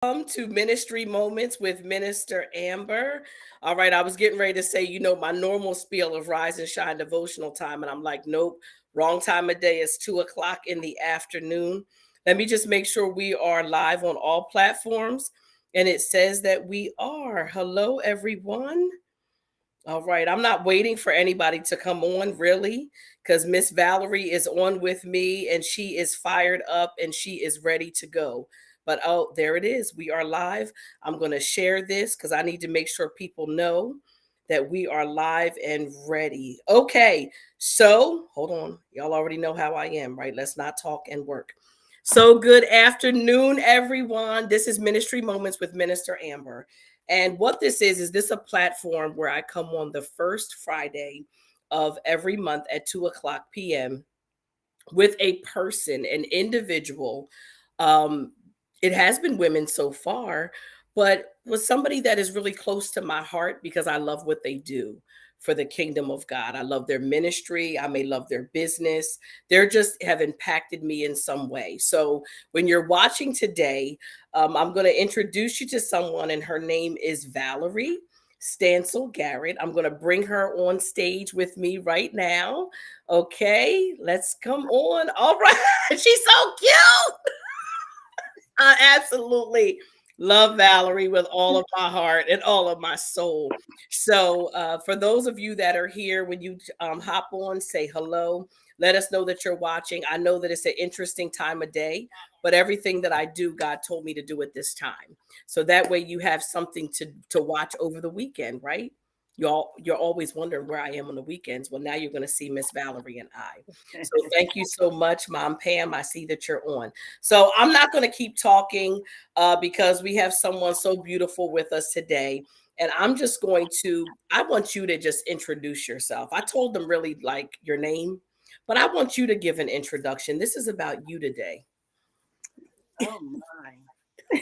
Welcome to Ministry Moments with Minister Amber. All right, I was getting ready to say, my normal spiel of Rise and Shine devotional time, and I'm like, nope, wrong time of day. It's 2 o'clock in the afternoon. Let me just make sure we are live on all platforms. And it says that we are. Hello, everyone. All right. I'm not waiting for anybody to come on, really, because Miss Valerie is on with me and she is fired up and she is ready to go. But oh, there it is. We are live. I'm going to share this because I need to make sure people know that we are live and ready. Okay. So hold on. Y'all already know how I am, right? Let's not talk and work. So, good afternoon, everyone. This is Ministry Moments with Minister Amber. And what this is this a platform where I come on the first Friday of every month at 2 o'clock p.m. with a person, an individual. Um, it has been women so far, but with somebody that is really close to my heart because I love what they do for the kingdom of God. I love their ministry. I may love their business. They're just have impacted me in some way. So when you're watching today, I'm going to introduce you to someone, and her name is Valerie Stancill Garrett. I'm going to bring her on stage with me right now. Okay, let's come on. All right. She's so cute. I absolutely love Valerie with all of my heart and all of my soul. So, for those of you that are here, when you hop on, say hello. Let us know that you're watching. I know that it's an interesting time of day, but everything that I do, God told me to do at this time. So that way you have something to watch over the weekend, right? You're always wondering where I am on the weekends. Well, now you're going to see Miss Valerie and I. So thank you so much, Mom Pam. I see that you're on. So I'm not going to keep talking because we have someone so beautiful with us today. And I'm just going to, I want you to just introduce yourself. I told them really like your name, but I want you to give an introduction. This is about you today. Oh my.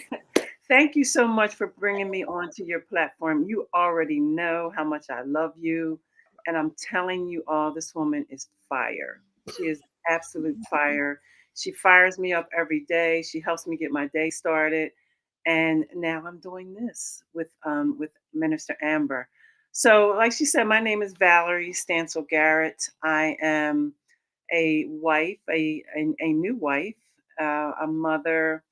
Thank you so much for bringing me onto your platform. You already know how much I love you. And I'm telling you all, this woman is fire. She is absolute fire. She fires me up every day. She helps me get my day started. And now I'm doing this with Minister Amber. So, like she said, my name is Valerie Stancill Garrett. I am a wife, a new wife, a mother.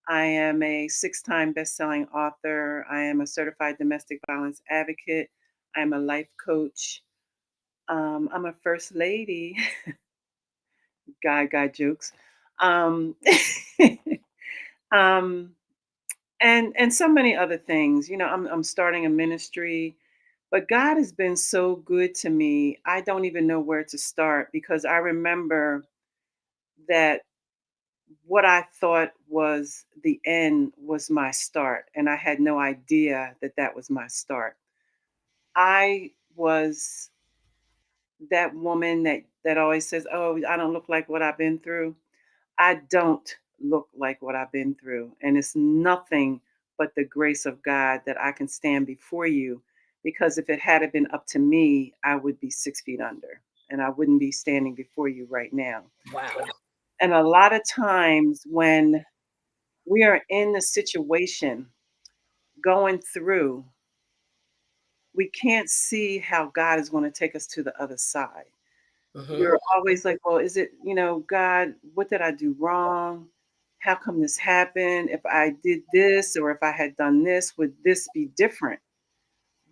I am a six-time best-selling author. I am a certified domestic violence advocate. I'm a life coach. I'm a first lady. Guy jokes. Um, um, and so many other things. I'm starting a ministry, but God has been so good to me. I don't even know where to start because I remember that what I thought was the end was my start, and I had no idea that that was my start. I was that woman that always says, "Oh, I don't look like what I've been through." I don't look like what I've been through, and it's nothing but the grace of God that I can stand before you. Because if it had been up to me, I would be 6 feet under, and I wouldn't be standing before you right now. Wow. And a lot of times when we are in the situation going through, we can't see how God is going to take us to the other side. Hmm. You're always like, well, is it, God, what did I do wrong? How come this happened? If I did this or if I had done this, would this be different?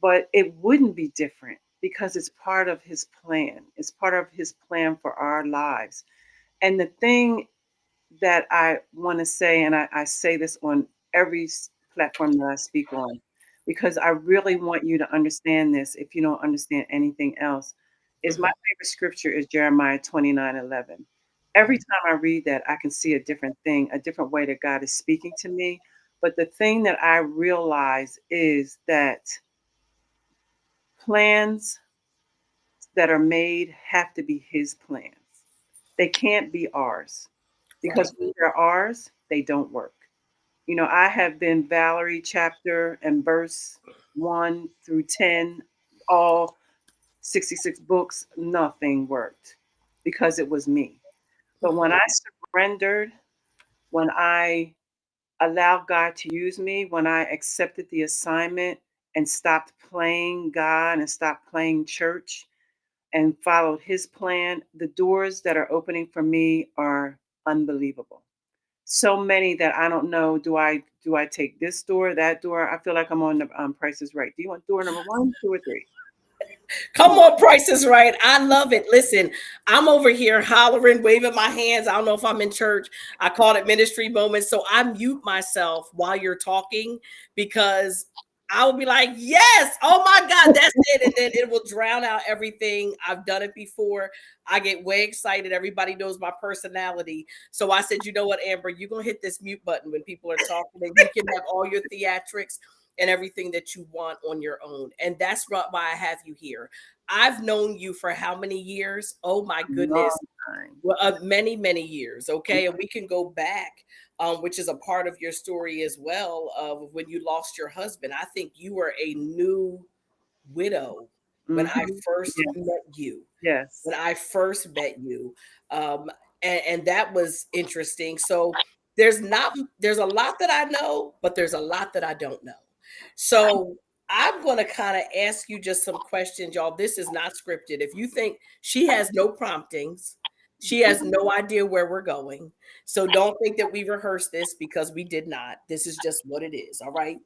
But it wouldn't be different because it's part of his plan. It's part of his plan for our lives. And the thing that I want to say, and I say this on every platform that I speak on, because I really want you to understand this if you don't understand anything else, is my favorite scripture is Jeremiah 29:11. Every time I read that, I can see a different thing, a different way that God is speaking to me. But the thing that I realize is that plans that are made have to be his plans. They can't be ours Right. because when they're ours, they don't work. I have been Valerie chapter and verse 1 through 10, all 66 books. Nothing worked because it was me. But when I surrendered, when I allow God to use me, when I accepted the assignment and stopped playing God and stopped playing church and followed his plan, the doors that are opening for me are unbelievable. So many that I don't know. Do I take this door, that door? I feel like I'm on the Price is Right. Do you want door number one, two, or three? Come on, Price is Right. I love it. Listen, I'm over here hollering, waving my hands. I don't know if I'm in church. I call it ministry moments. So I mute myself while you're talking because I will be like, yes, oh my God, that's it. And then it will drown out everything. I've done it before. I get way excited. Everybody knows my personality. So I said, you know what, Amber, you're going to hit this mute button when people are talking and you can have all your theatrics and everything that you want on your own. And that's why I have you here. I've known you for how many years? Oh my goodness. Long time. Well, many, many years. Okay. And we can go back, which is a part of your story as well, of when you lost your husband. I think you were a new widow when I Mhm. first Yes. met you. Yes. When I first met you. And that was interesting. So there's a lot that I know, but there's a lot that I don't know. So I'm going to kind of ask you just some questions, y'all. This is not scripted. If you think she has no promptings, she has no idea where we're going. So don't think that we rehearsed this because we did not. This is just what it is. All right.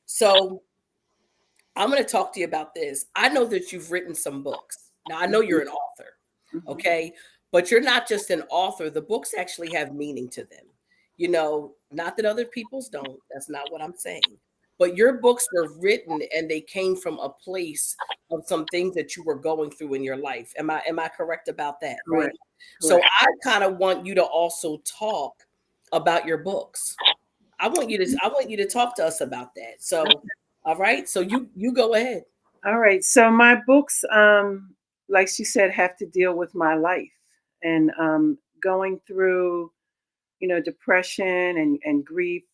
So I'm going to talk to you about this. I know that you've written some books. Now, I know Mhm. you're an author, Mhm. okay? But you're not just an author. The books actually have meaning to them. You know, not that other people's don't. That's not what I'm saying. But your books were written and they came from a place of some things that you were going through in your life. Am I correct about that, right? Correct. So Correct. I kind of want you to also talk about your books. I want you to talk to us about that. So, all right. So you go ahead. All right. So my books, like she said, have to deal with my life and going through, depression and grief,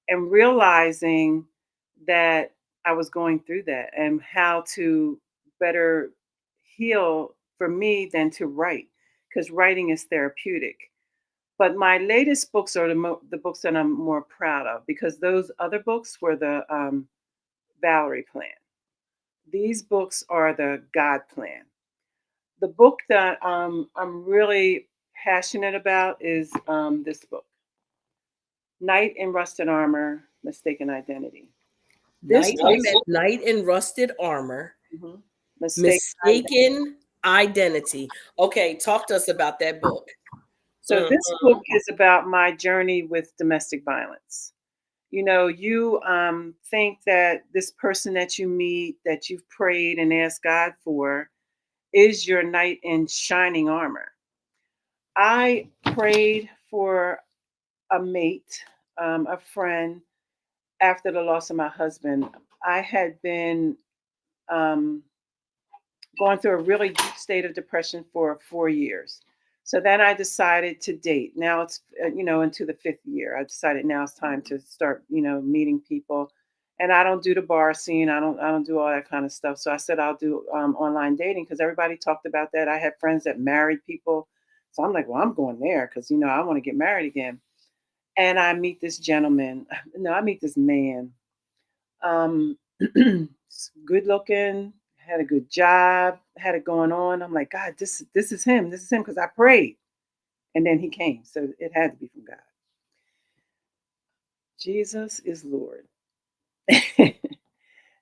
and realizing that I was going through that and how to better heal for me than to write, because writing is therapeutic. But my latest books are the books that I'm more proud of, because those other books were the Valerie plan. These books are the God plan. The book that I'm really passionate about is this book, Knight in Rusted Armor, Mistaken Identity. This Wait a talks. minute. Knight in rusted armor, Mhm. Mistaken Identity. mistaken identity. Okay, talk to us about that book. So Mhm. this book is about my journey with domestic violence. You think that this person that you meet, that you've prayed and asked God for, is your knight in shining armor. I prayed for a mate, a friend, after the loss of my husband. I had been um, going through a really deep state of depression for 4 years. So then I decided to date. Now it's into the fifth year. I decided now it's time to start meeting people, and I don't do the bar scene. I don't do all that kind of stuff. So I said I'll do online dating, because everybody talked about that. I had friends that married people, so I'm like, well, I'm going there because I want to get married again. And I meet this gentleman. No, I meet this man. Um, good looking, had a good job, had it going on. I'm like, God, this is him. This is him, because I prayed, and then he came. So it had to be from God. Jesus is Lord.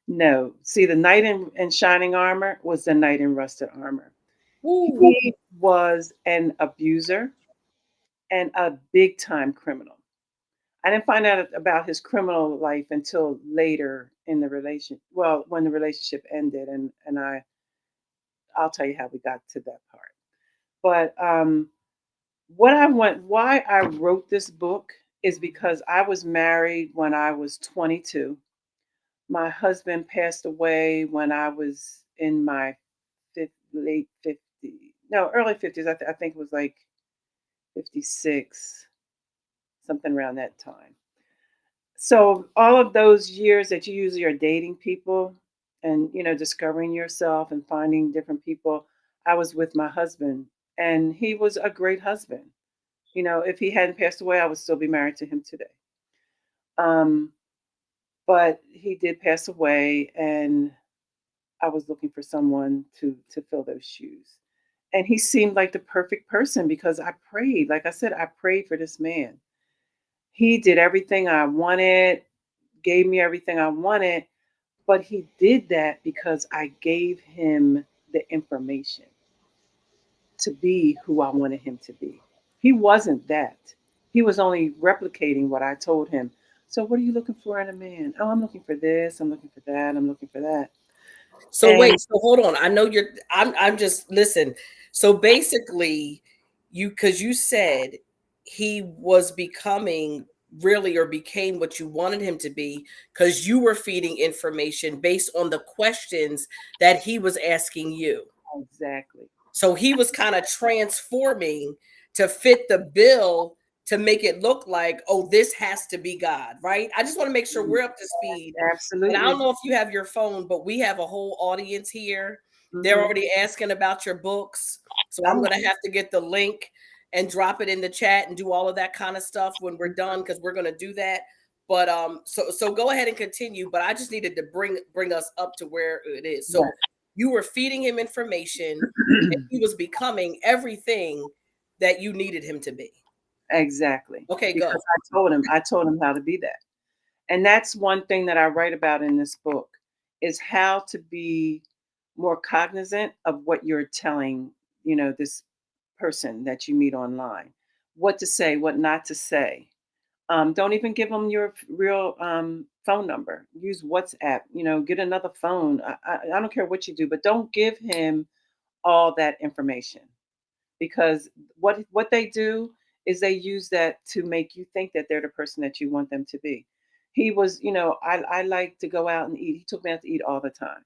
No, see, the knight in shining armor was the knight in rusted armor. Woo. He was an abuser and a big time criminal. I didn't find out about his criminal life until later in the relation. Well, when the relationship ended, and I'll tell you how we got to that part. But why I wrote this book is because I was married when I was 22. My husband passed away when I was in my late 50s, no, early 50s. I think it was like 56, something around that time. So all of those years that you usually are dating people and discovering yourself and finding different people, I was with my husband, and he was a great husband. If he hadn't passed away, I would still be married to him today. Um, but he did pass away, and I was looking for someone to fill those shoes. And he seemed like the perfect person because I prayed. Like I said, I prayed for this man. He did everything I wanted, gave me everything I wanted, but he did that because I gave him the information to be who I wanted him to be. He wasn't that. He was only replicating what I told him. So, what are you looking for in a man? Oh, I'm looking for this. I'm looking for that. I'm looking for that. So And wait, so hold on. I know you're I'm just listen. So basically you cuz you said he was becoming really or became what you wanted him to be cuz you were feeding information based on the questions that he was asking you. exactly, So he was kind of transforming to fit the bill to make it look like, oh, this has to be God, right? I just want to make sure we're up to speed. And I don't absolutely. know if you have your phone, but we have a whole audience here. They're Hmm. already asking about your books. So I'm Oh, going to have to get the link and drop it in the chat and do all of that kind of stuff when we're done because we're going to do that. But so go ahead and continue, but I just needed to bring us up to where it is. yeah. So you were feeding him information and he was becoming everything that you needed him to be. Exactly. Okay, Because go. I told him how to be that. And that's one thing that I write about in this book is how to be more cognizant of what you're telling, this person that you meet online. What to say, what not to say. Don't even give them your real phone number. Use WhatsApp. Get another phone. I don't care what you do, but don't give him all that information because what they do is they use that to make you think that they're the person that you want them to be. He was, I like to go out and eat. He took me out to eat all the time.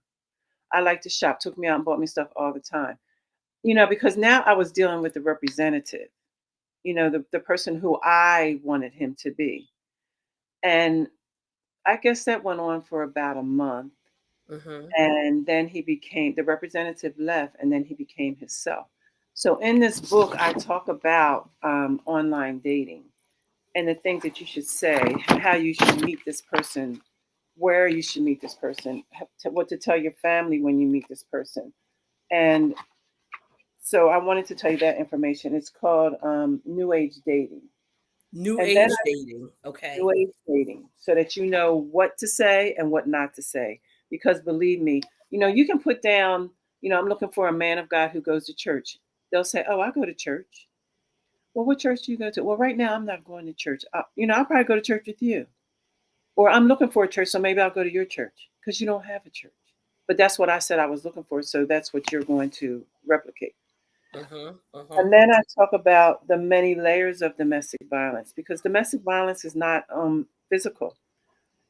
I like to shop, took me out and bought me stuff all the time. Because now I was dealing with the representative, the person who I wanted him to be. And I guess that went on for about a month. Hmm. And then he became the representative left, and then he became himself. So in this book, I talk about online dating and the things that you should say, how you should meet this person, where you should meet this person, what to tell your family when you meet this person. And so I wanted to tell you that information. It's called New Age Dating. New And then age dating. Okay. New age dating so that you know what to say and what not to say. Because believe me, you can put down, I'm looking for a man of God who goes to church. They'll say, oh, I go to church. Well, what church do you go to? Well, right now I'm not going to church. I'll probably go to church with you. Or I'm looking for a church, so maybe I'll go to your church because you don't have a church. But that's what I said I was looking for. So that's what you're going to replicate. Hmm. And Hmm. then I talk about the many layers of domestic violence because domestic violence is not physical.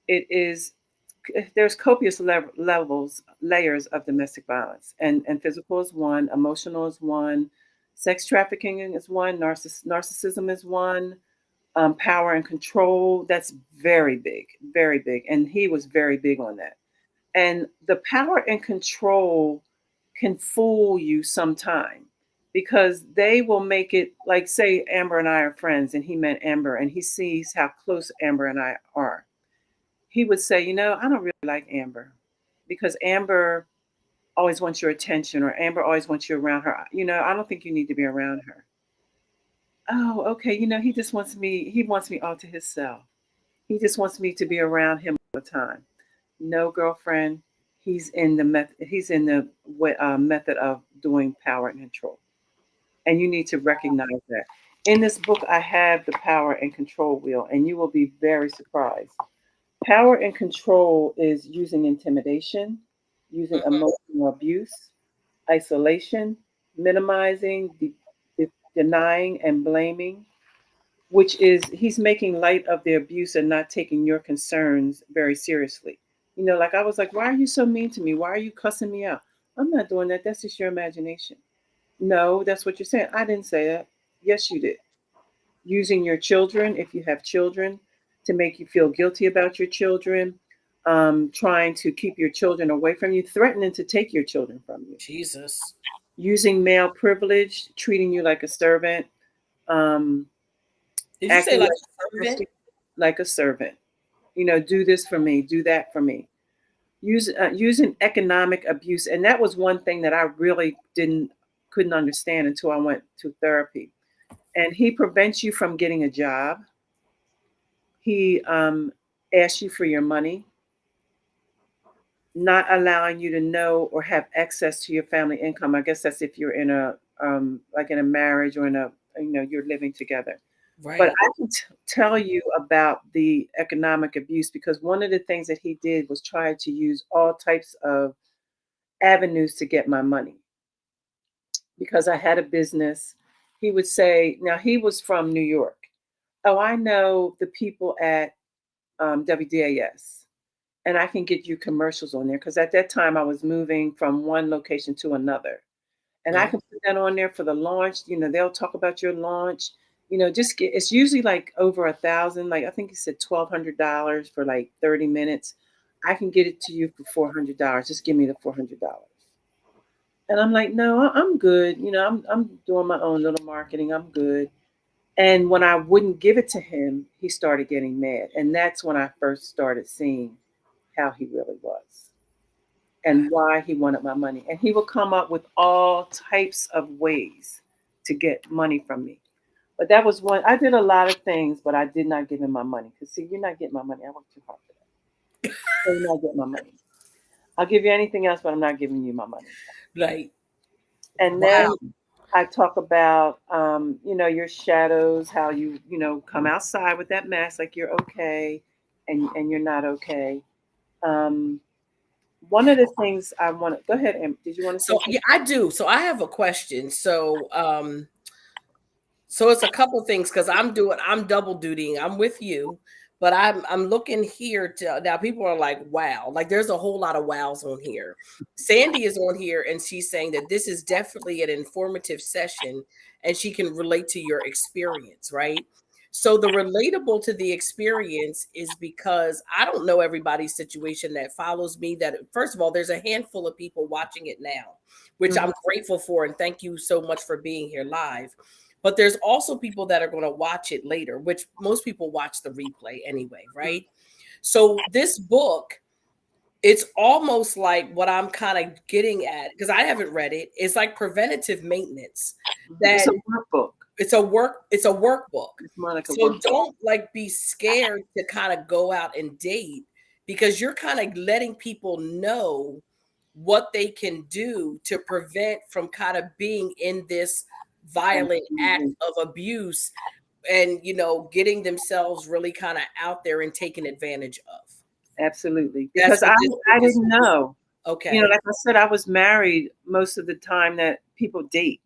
It is there's copious levels layers of domestic violence, and physical is one, emotional is one, sex trafficking is one, narcissism is one, power and control, that's very big, and he was very big on that. And the power and control can fool you sometime because they will make it like, say Amber and I are friends and he met Amber and he sees how close Amber and I are. He would say, I don't really like Amber because Amber always wants your attention or Amber always wants you around her. I don't think you need to be around her. Oh, okay. He wants me all to himself. He just wants me to be around him all the time. No, girlfriend. He's in the method of doing power and control, and you need to recognize that. In this book, I have the power and control wheel, and you will be very surprised. Power and control is using intimidation, using Hmm. emotional abuse, isolation, minimizing, denying, and blaming, which is he's making light of the abuse and not taking your concerns very seriously. Like I was like, why are you so mean to me? Why are you cussing me out? I'm not doing that. That's just your imagination. No, that's what you're saying. I didn't say that. Yes, you did. Using your children, if you have children, to make you feel guilty about your children, trying to keep your children away from you, threatening to take your children from you, Jesus. using male privilege, treating you like a servant, um, Did you say acting like like a servant? like a servant. Do this for me, do that for me. Using economic abuse, and that was one thing that I really couldn't understand until I went to therapy. And he prevents you from getting a job. He asks you for your money, not allowing you to know or have access to your family income. I guess that's if you're in a like in a marriage or in a you're living together. But Right. I can tell you about the economic abuse because one of the things that he did was try to use all types of avenues to get my money because I had a business. He would say, now he was from New York. Oh, I know the people at WDAS, and I can get you commercials on there because at that time I was moving from one location to another. And I Oh, can put that on there for the launch. They'll talk about your launch. Just get it's usually like over 1,000. Like I think he said $1,200 for like 30 minutes. I can get it to you for $400. Just give me the $400. And I'm like, no, I'm good. I'm doing my own little marketing. I'm good. And when I wouldn't give it to him, he started getting mad. And that's when I first started seeing how he really was and why he wanted my money. And he would come up with all types of ways to get money from me. But that was one. I did a lot of things, but I did not give him my money. Because, see, you're not getting my money. I worked too hard for that. So you're not getting my money. I'll give you anything else, but I'm not giving you my money. right. And then Wow. I talk about, your shadows, how you come outside with that mask like you're okay and you're not okay. Um, One of the things I want to go ahead and did you want to say So something? yeah, I do. So I have a question. So it's a couple things because I'm double dutying. I'm with you, but I'm looking here to now people are like, wow, like there's a whole lot of wows on here. Sandy is on here and she's saying that this is definitely an informative session and she can relate to your experience, right? So the relatable to the experience is because I don't know everybody's situation that follows me. That first of all, there's a handful of people watching it now, which Mhm. I'm grateful for, and thank you so much for being here live. But there's also people that are going to watch it later, which most people watch the replay anyway, right? So this book, it's almost like what I'm kind of getting at because I haven't read it. It's like preventative maintenance It's that a workbook. it's a workbook. It's more like a So workbook. don't like be scared to kind of go out and date because you're kind of letting people know what they can do to prevent from kind of being in this violent act Absolutely. of abuse and getting themselves really kind of out there and taken advantage of. Absolutely. That's Because I what this book I is didn't for. know. Okay. Like I said, I was married most of the time that people date.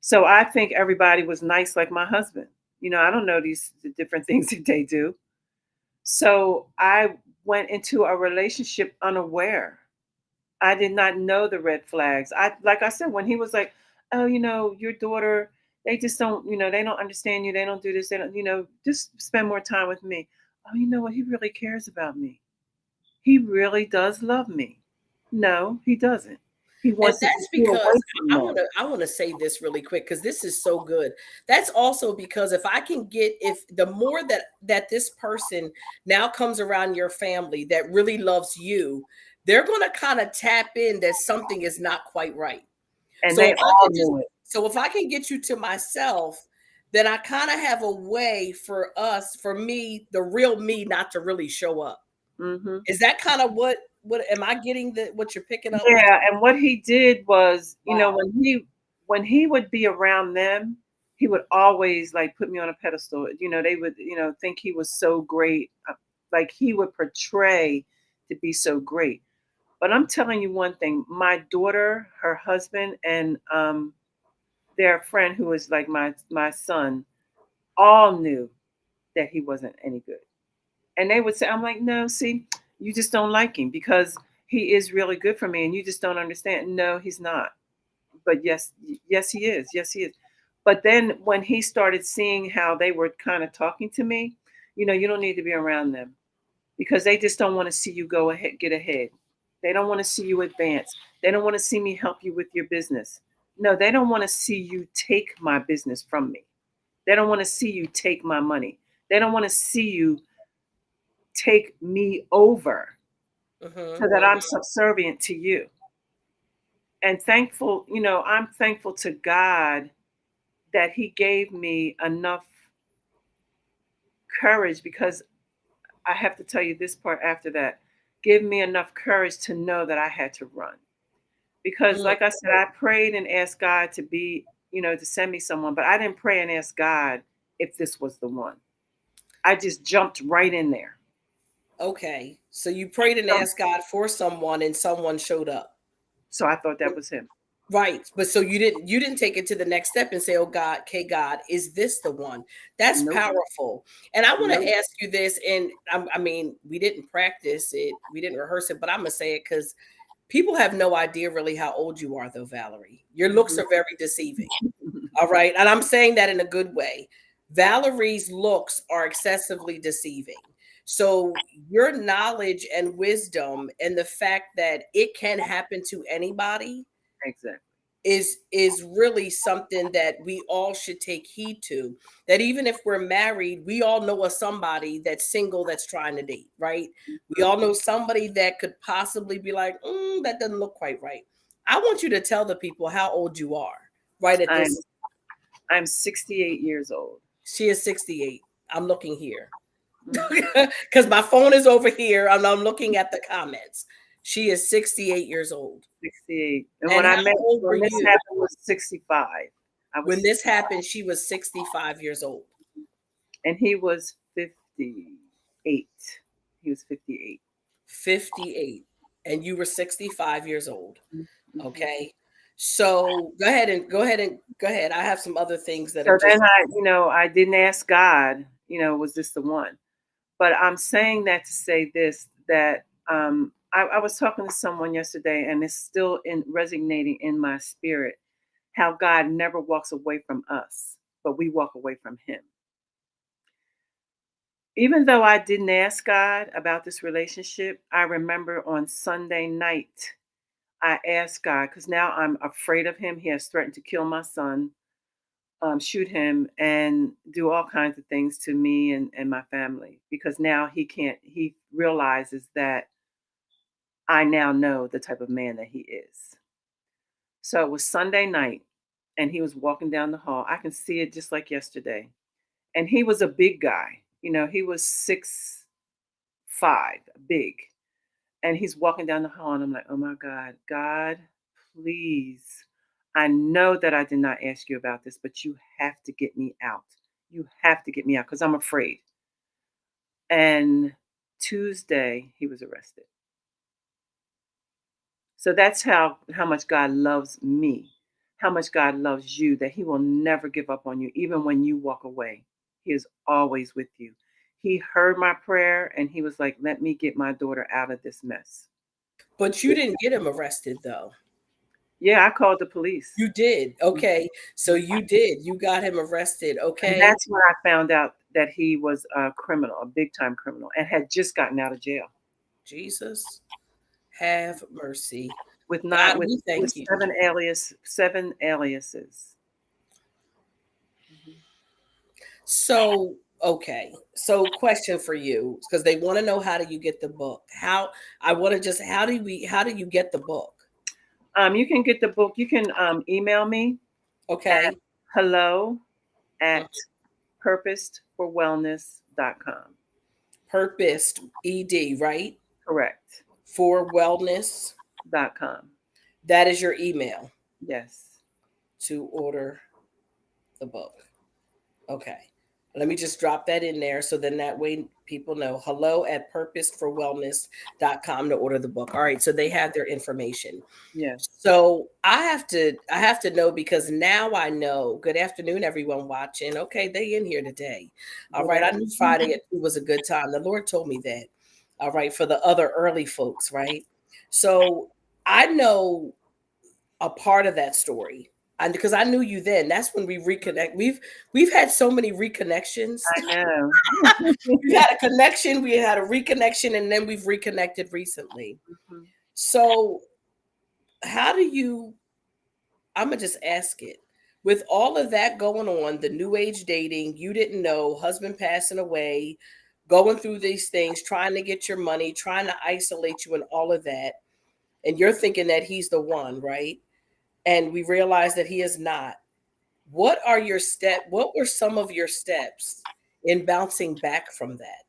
So I think everybody was nice like my husband. I don't know the different things that they do. So I went into a relationship unaware. I did not know the red flags. Like I said, when he was like, "Oh, your daughter, they just don't, they don't understand you. They don't do this. They don't, just spend more time with me." Oh, you know what? He really cares about me. He really does love me. No, he doesn't. He And wants to that's get you away because from I that. want to I want to say this really quick because this is so good. That's also because if the more that this person now comes around your family that really loves you, they're going to kind of tap in that something is not quite right. And So they if I all can just knew it. so if I can get you to myself, then I kind of have a way for me, the real me, not to really show up. Hmm. Is that kind of what am I getting that what you're picking up with? Yeah, and what he did was, Wow. when he would be around them, he would always like put me on a pedestal. They would, think he was so great. Like he would portray to be so great. But I'm telling you one thing, my daughter, her husband, and their friend who is like my son, all knew that he wasn't any good. And they would say, I'm like, no, see, you just don't like him because he is really good for me and you just don't understand. No, he's not. But yes, yes, he is. Yes, he is. But then when he started seeing how they were kind of talking to me, you don't need to be around them because they just don't want to see you go ahead, get ahead. They don't want to see you advance. They don't want to see me help you with your business. No, they don't want to see you take my business from me. They don't want to see you take my money. They don't want to see you take me over Mm-hmm. so that I'm subservient to you. And thankful, I'm thankful to God that He gave me enough courage, because I have to tell you this part after that. Give me enough courage to know that I had to run. Because, Mm. like I said, I prayed and asked God to to send me someone, but I didn't pray and ask God if this was the one. I just jumped right in there. Okay. So you prayed and So, asked God for someone and someone showed up. so I thought that was him. Right. But so you didn't take it to the next step and say, "Oh God, okay, God, is this the one?" That's Nope. powerful. And I want Nope. to ask you this, and I mean, we didn't practice it, we didn't rehearse it, but I'm gonna say it because people have no idea really how old you are, though, Valerie. Your looks Mhm. are very deceiving. All right. And I'm saying that in a good way. Valerie's looks are excessively deceiving. So your knowledge and wisdom and the fact that it can happen to anybody Exactly. is really something that we all should take heed to. That even if we're married, we all know of somebody that's single that's trying to date, right? We Mhm. all know somebody that could possibly be like, that doesn't look quite right. I want you to tell the people how old you are right at I'm this. I'm 68 years old. She is 68. I'm looking here Mhm. because my phone is over here and I'm looking at the comments. She is 68 years old. 68. And And when how I met old were when this you? happened was 65. I was When this 65, happened, she was 65 years old. and he was 58. He was 58. 58. And you were 65 years old. Mhm. Okay. So go ahead. I have some other things that are So then just I didn't ask God, was this the one? But I'm saying that to say this, that I was talking to someone yesterday, and it's still resonating in my spirit, how God never walks away from us, but we walk away from Him. Even though I didn't ask God about this relationship, I remember on Sunday night, I asked God, because now I'm afraid of him. He has threatened to kill my son, shoot him, and do all kinds of things to me and my family, because now he can't, he realizes that I now know the type of man that he is. So it was Sunday night, and he was walking down the hall. I can see it just like yesterday. And he was a big guy. He was 6'5", big. And he's walking down the hall, and I'm like, oh my God, God, please. I know that I did not ask you about this, but you have to get me out. You have to get me out because I'm afraid. And Tuesday, he was arrested. So that's how much God loves me, how much God loves you, that He will never give up on you, even when you walk away. He is always with you. He heard my prayer, and He was like, "Let me get my daughter out of this mess." but you didn't get him arrested though. Yeah, I called the police. You did. Okay. So Mhm. you did. You got him arrested. And Okay. that's when I found out that he was a criminal, a big time criminal, and had just gotten out of jail Jesus, have mercy. with not God, we with thank you. seven aliases. Mhm. So, okay. So, question for you, because they want to know, how do you get the book? I want to just how do you get the book? You can get the book. You can email me at Okay. hello Mhm. at purposedforwellness.com. Purposed ed, right? Correct. For wellness. .com. That is your email Yes. to order the book. Okay. Let me just drop that in there so then that way people know. Hello at purposedforwellness.com to order the book. All right. So they have their information. Yes. So I have to know, because now I know. Good afternoon, everyone watching. Okay, they in here today. All Good right. I knew Friday afternoon. at 2 was a good time. The Lord told me that. All right, for the other early folks, right? So I know a part of that story. And because I knew you then, that's when we reconnect. We've had so many reconnections. I know. We've had a connection, we had a reconnection, and then we've reconnected recently. Mhm. So how do you, I'm gonna just ask it. With all of that going on, the new age dating, you didn't know, husband passing away, going through these things, trying to get your money, trying to isolate you and all of that. And you're thinking that he's the one, right? And we realize that he is not. What were some of your steps in bouncing back from that?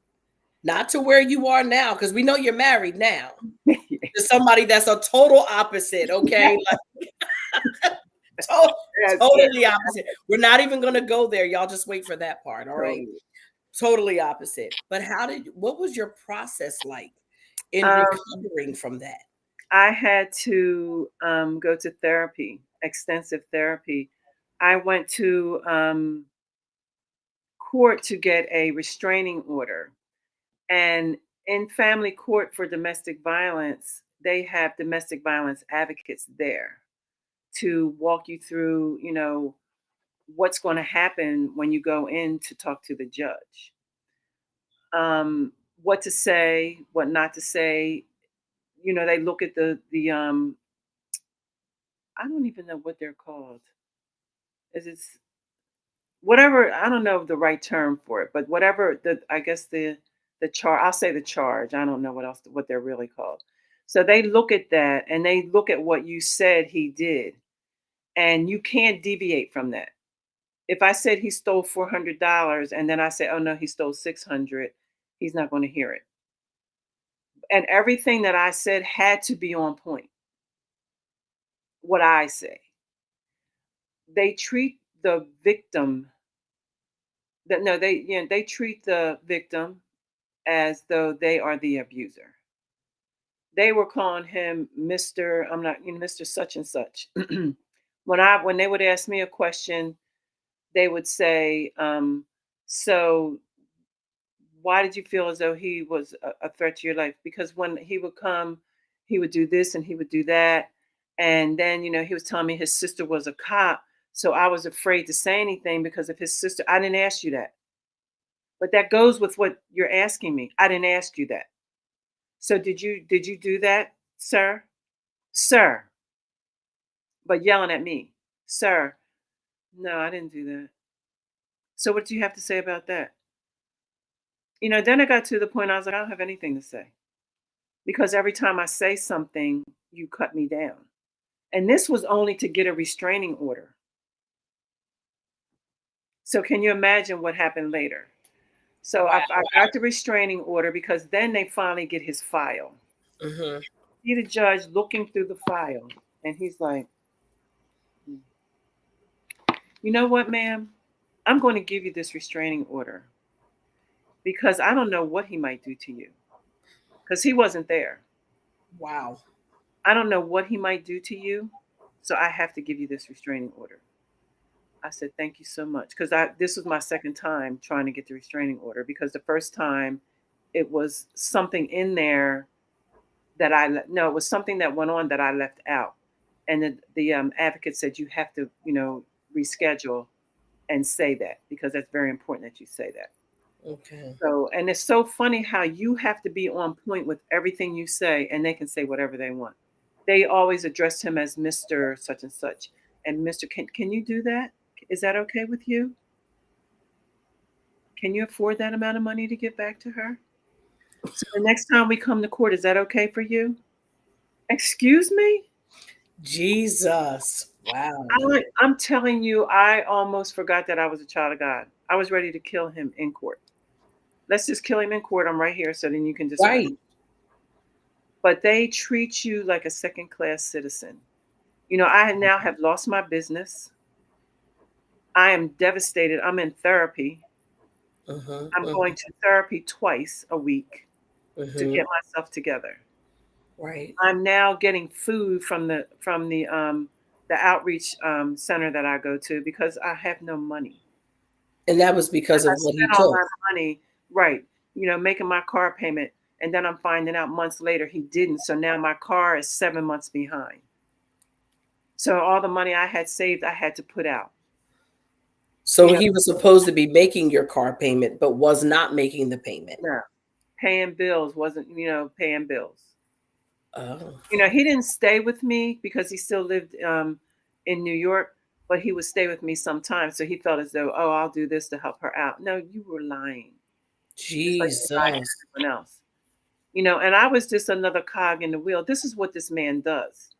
Not to where you are now, because we know you're married now to somebody that's a total opposite, okay? Like to- Yes, totally opposite. We're not even gonna go there. Y'all just wait for that part, all right? totally. Totally opposite. But what was your process like in Um, recovering from that? I had to go to therapy, extensive therapy. I went to court to get a restraining order. And in family court for domestic violence, they have domestic violence advocates there to walk you through, what's going to happen when you go in to talk to the judge. What to say, what not to say. They look at the I don't even know what they're called. Is it whatever? I don't know the right term for it, but whatever I guess the charge. I'll say the charge. I don't know what they're really called. So they look at that and they look at what you said he did, and you can't deviate from that. If I said he stole $400 and then I say, oh no, he stole 600, he's not going to hear it. And everything that I said had to be on point. What I say. They treat the victim that no, they treat the victim as though they are the abuser. They were calling him Mr. I'm not, Mr. Such and such. When they would ask me a question, they would say, so why did you feel as though he was a threat to your life? Because when he would come, he would do this and he would do that. And then, he was telling me his sister was a cop. So I was afraid to say anything because of his sister. I didn't ask you that. But that goes with what you're asking me. I didn't ask you that. So did you do that, sir? Sir. But yelling at me. Sir. No, I didn't do that. So what do you have to say about that? Then I got to the point I was like, I don't have anything to say. Because every time I say something, you cut me down. And this was only to get a restraining order. So can you imagine what happened later? So Wow. I got the restraining order because then they finally get his file. Hmm. See the judge looking through the file, and he's like, you know what, ma'am? I'm going to give you this restraining order because I don't know what he might do to you because he wasn't there. Wow. I don't know what he might do to you, so I have to give you this restraining order. I said, thank you so much. Because this was my second time trying to get the restraining order because the first time it was something in there that no, it was something that went on that I left out. And the advocate said, you have to, reschedule and say that because that's very important that you say that. Okay. So, and it's so funny how you have to be on point with everything you say and they can say whatever they want. They always addressed him as Mr. Such and such. And Mr. Can you do that? Is that okay with you? Can you afford that amount of money to get back to her? So the next time we come to court, is that okay for you? Excuse me? Jesus. Wow. I'm telling you, I almost forgot that I was a child of God. I was ready to kill him in court. Let's just kill him in court. I'm right here, so then you can just. Right. But they treat you like a second class citizen. I now have lost my business. I am devastated. I'm in therapy. Uh-huh. I'm Uh-huh. going to therapy twice a week to Uh-huh. get myself together. Right. I'm now getting food from the outreach center that I go to because I have no money. And that was because I of what he spent all took. my money, right, making my car payment, and then I'm finding out months later he didn't. So now my car is 7 months behind. So all the money I had saved, I had to put out. So he was supposed to be making your car payment, but was not making the payment. No, paying bills wasn't, paying bills. Oh. He didn't stay with me because he still lived in New York, but he would stay with me sometimes. So he felt as though, oh, I'll do this to help her out. No, you were lying. just like anybody and Jesus. everyone else. And I was just another cog in the wheel. This is what this man does.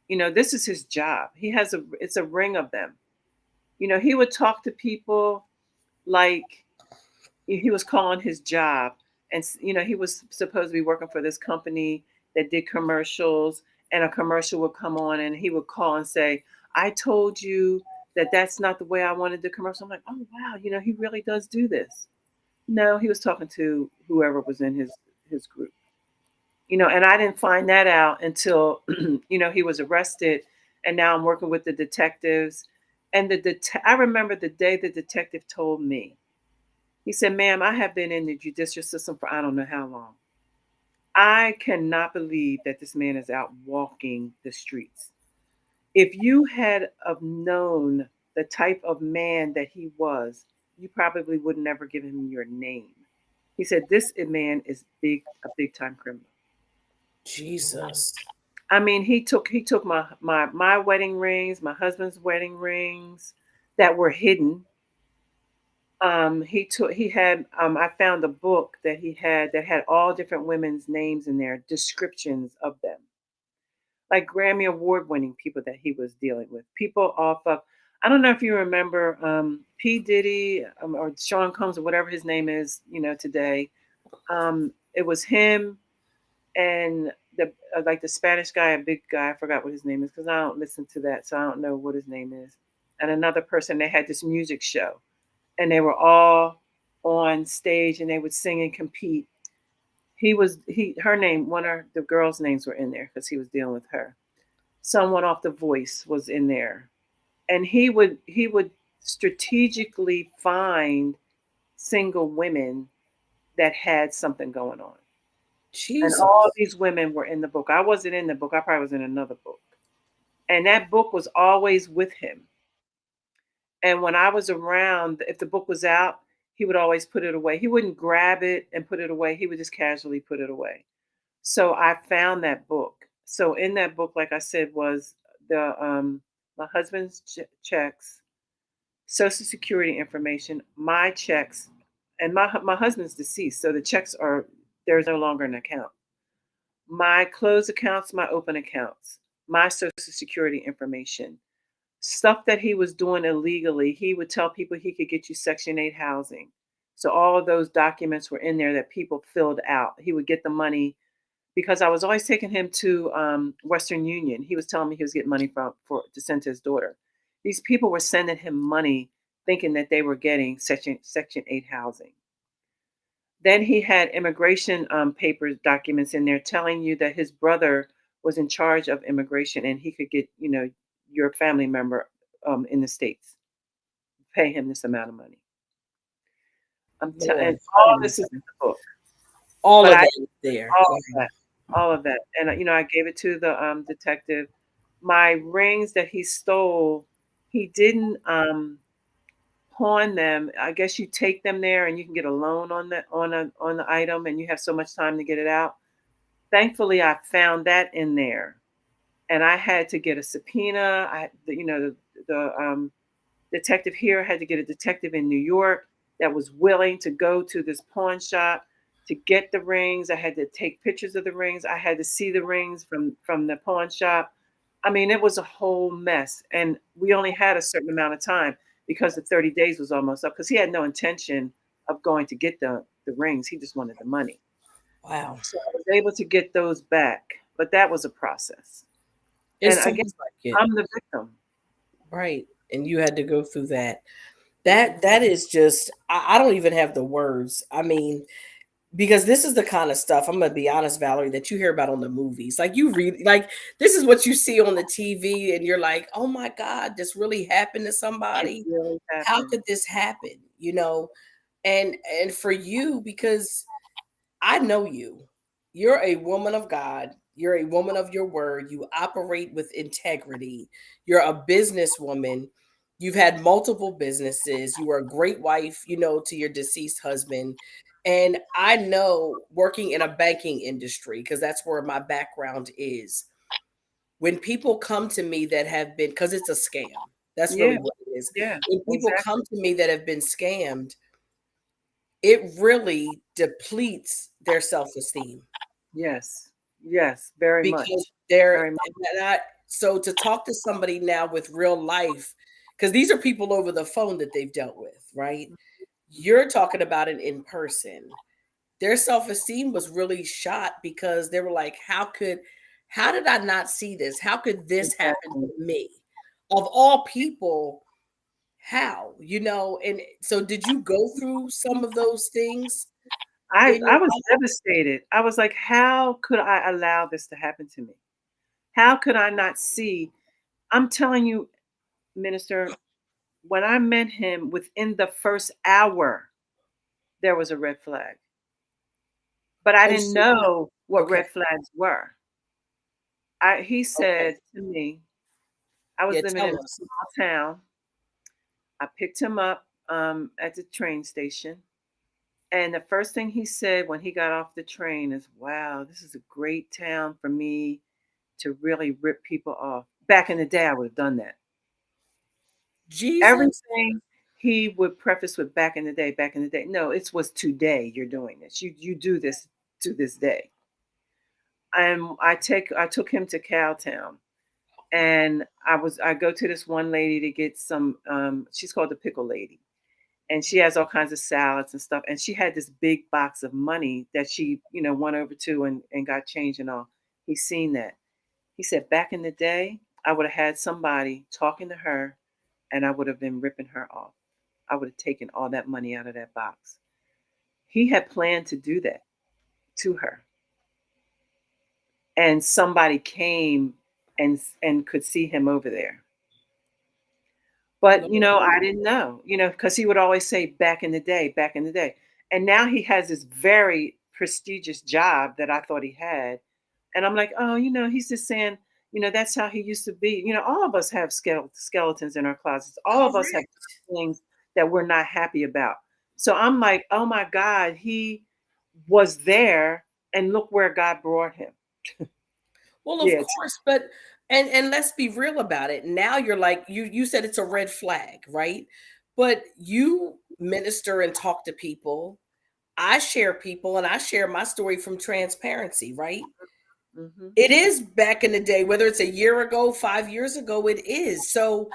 This is his job. It's a ring of them. He would talk to people like he was calling his job. And, he was supposed to be working for this company that did commercials, and a commercial would come on and he would call and say, I told you that that's not the way I wanted the commercial. I'm like, oh, wow, he really does do this. No, he was talking to whoever was in his group. And I didn't find that out until, he was arrested. And now I'm working with the detectives. And I remember the day the detective told me, he said, ma'am, I have been in the judicial system for I don't know how long. I cannot believe that this man is out walking the streets. If you had have known the type of man that he was, you probably would never give him your name. He said, this man is a big time criminal. Jesus. I mean, he took my wedding rings, my husband's wedding rings that were hidden. He had I found a book that he had that had all different women's names in there, descriptions of them, like Grammy award winning people that he was dealing with, people off of. I don't know if you remember P Diddy or Sean Combs or whatever his name is, today. It was him and the like the Spanish guy, a big guy. I forgot what his name is because I don't listen to that, so I don't know what his name is. And another person. They had this music show, and they were all on stage, and they would sing and compete. Her name, one of the girls' names were in there because he was dealing with her. Someone off The Voice was in there, and he would strategically find single women that had something going on. And all Jesus. these women were in the book. I wasn't in the book. I probably was in another book. And that book was always with him. And when I was around, if the book was out, he would always put it away. He wouldn't grab it and put it away. He would just casually put it away. So I found that book. So in that book, like I said, was the my husband's checks, social security information, my checks, and my husband's deceased, so the checks are there's no longer an account. My closed accounts, my open accounts, my social security information, stuff that he was doing illegally. He would tell people he could get you Section 8 housing. So all of those documents were in there that people filled out. He would get the money because I was always taking him to Western Union. He was telling me he was getting money to send to his daughter. These people were sending him money thinking that they were getting Section 8 housing. Then he had immigration papers, documents in there telling you that his brother was in charge of immigration and he could get, your family member in the States, pay him this amount of money. Lord And have all this is mercy. in the book. All But of I that is there. all of Wow. that, all of that, and I gave it to the detective. My rings that he stole, he didn't pawn them. I guess you take them there and you can get a loan on the item, and you have so much time to get it out. Thankfully, I found that in there, and I had to get a subpoena. The detective here had to get a detective in New York that was willing to go to this pawn shop to get the rings. I had to take pictures of the rings. I had to see the rings from the pawn shop. I mean, it was a whole mess, and we only had a certain amount of time because the 30 days was almost up. Because he had no intention of going to get the rings. He just wanted the money. Wow. So I was able to get those back, but that was a process. It And again, sounds like it. I'm the victim. Right. And you had to go through that. That is just I don't even have the words. I mean, because this is the kind of stuff, I'm gonna be honest, Valerie, that you hear about on the movies. Like you read like this is what you see on the TV and you're like, oh my God, this really happened to It somebody. really How happened. could this happen? And for you, because I know you. You're a woman of God. You're a woman of your word. You operate with integrity. You're a businesswoman. You've had multiple businesses. You were a great wife, to your deceased husband. And I know working in a banking industry, because that's where my background is, when people come to me that have been, because it's a scam, that's Yeah, really what it is. yeah, When people come exactly. to me that have been scammed, it really depletes their self-esteem Yes. Yes, very because much. they're Very much. not, so to talk to somebody now with real life, because these are people over the phone that they've dealt with, right? You're talking about it in person. Their self-esteem was really shot because they were like, how did I not see this? How could this happen Exactly. to me? Of all people, how? And so did you go through some of those things I in your I was life? devastated. I was like, "How could I allow this to happen to me? How could I not see?" I'm telling you, Minister, when I met him within the first hour, there was a red flag. But I Oh, didn't so know what okay. red flags were. He Okay. said to me, I was Yeah, living in tell a us. small town. I picked him up at the train station. And the first thing he said when he got off the train is, "Wow, this is a great town for me to really rip people off." Back in the day, I would have done that. Jesus? Everything he would preface with back in the day, back in the day. No, it was today you're doing this. You do this to this day. And I took him to Cowtown, and I go to this one lady to get some she's called the pickle lady, and she has all kinds of salads and stuff, and she had this big box of money that she, went over to and got change and all. He's seen that. He said back in the day, I would have had somebody talking to her, and I would have been ripping her off. I would have taken all that money out of that box. He had planned to do that to her, and somebody came and could see him over there. But, Lord. I didn't know, because he would always say back in the day, back in the day. And now he has this very prestigious job that I thought he had. And I'm like, oh, he's just saying, that's how he used to be. All of us have skeletons in our closets. All of us have Correct. things that we're not happy about. So I'm like, oh my God, he was there, and look where God brought him. Well, of Yeah. course, but and let's be real about it. Now you're like you said it's a red flag, right? But you minister and talk to people. I share people and I share my story from transparency, right? Hmm. It is back in the day, whether it's a year ago, 5 years ago, it is. So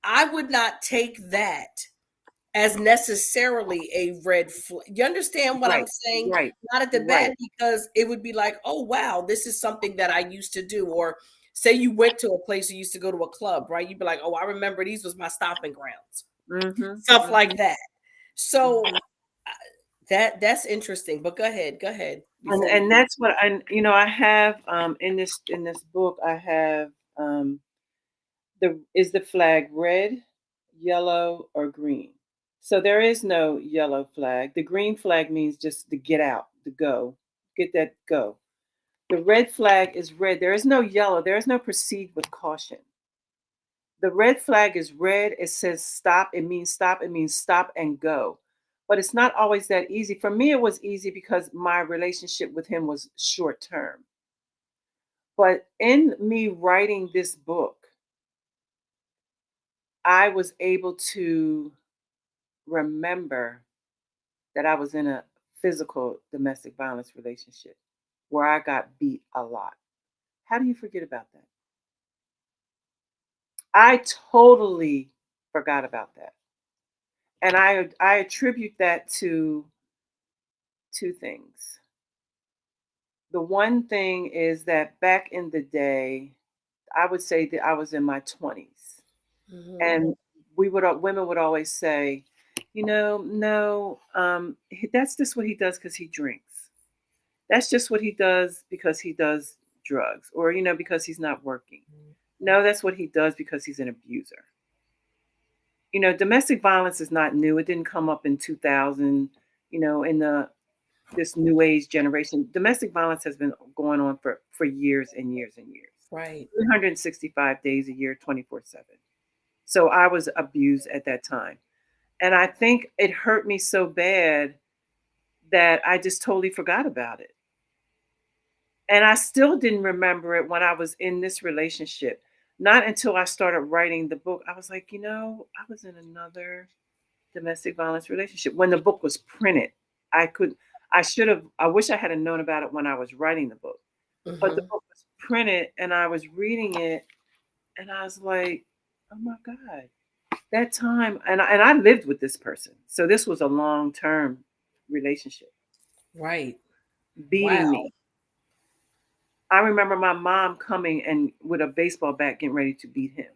I would not take that as necessarily a red flag. You understand what I'm Right, saying? right, Not at the bad, right. because it would be like, oh wow, this is something that I used to do. Or say you went to a place you used to go to a club, right? You'd be like, oh, I remember these was my stomping grounds, Hmm. stuff like Hmm. that. So Hmm. uh, that's interesting. But go ahead And before we and move. that's what I have in this book. I have the flag red, yellow, or green. So there is no yellow flag. The green flag means just to get out, to go, get that go. The red flag is red. There is no yellow. There is no proceed with caution. The red flag is red. It says stop. It means stop. It means stop and go. But it's not always that easy. For me, it was easy because my relationship with him was short term. But in me writing this book, I was able to remember that I was in a physical domestic violence relationship where I got beat a lot. How do you forget about that? I totally forgot about that. And I attribute that to two things. The one thing is that back in the day, I would say that I was in my 20s, Mhm. and women would always say, no, that's just what he does because he drinks. That's just what he does because he does drugs, or because he's not working. No, that's what he does because he's an abuser. Domestic violence is not new. It didn't come up in 2000. In the this new age generation, domestic violence has been going on for years and years and years. Right. 365 days a year, 24/7. So I was abused at that time. And I think it hurt me so bad that I just totally forgot about it. And I still didn't remember it when I was in this relationship. Not until I started writing the book. I was like, I was in another. domestic violence relationship. When the book was printed, I could, I should have, I wish I had known about it when I was writing the book. But the Hmm. book was printed and I was reading it and I was like, oh my God, that time. And I lived with this person. So this was a long term relationship, Right. Wow. beating me. I remember my mom coming and with a baseball bat getting ready to beat him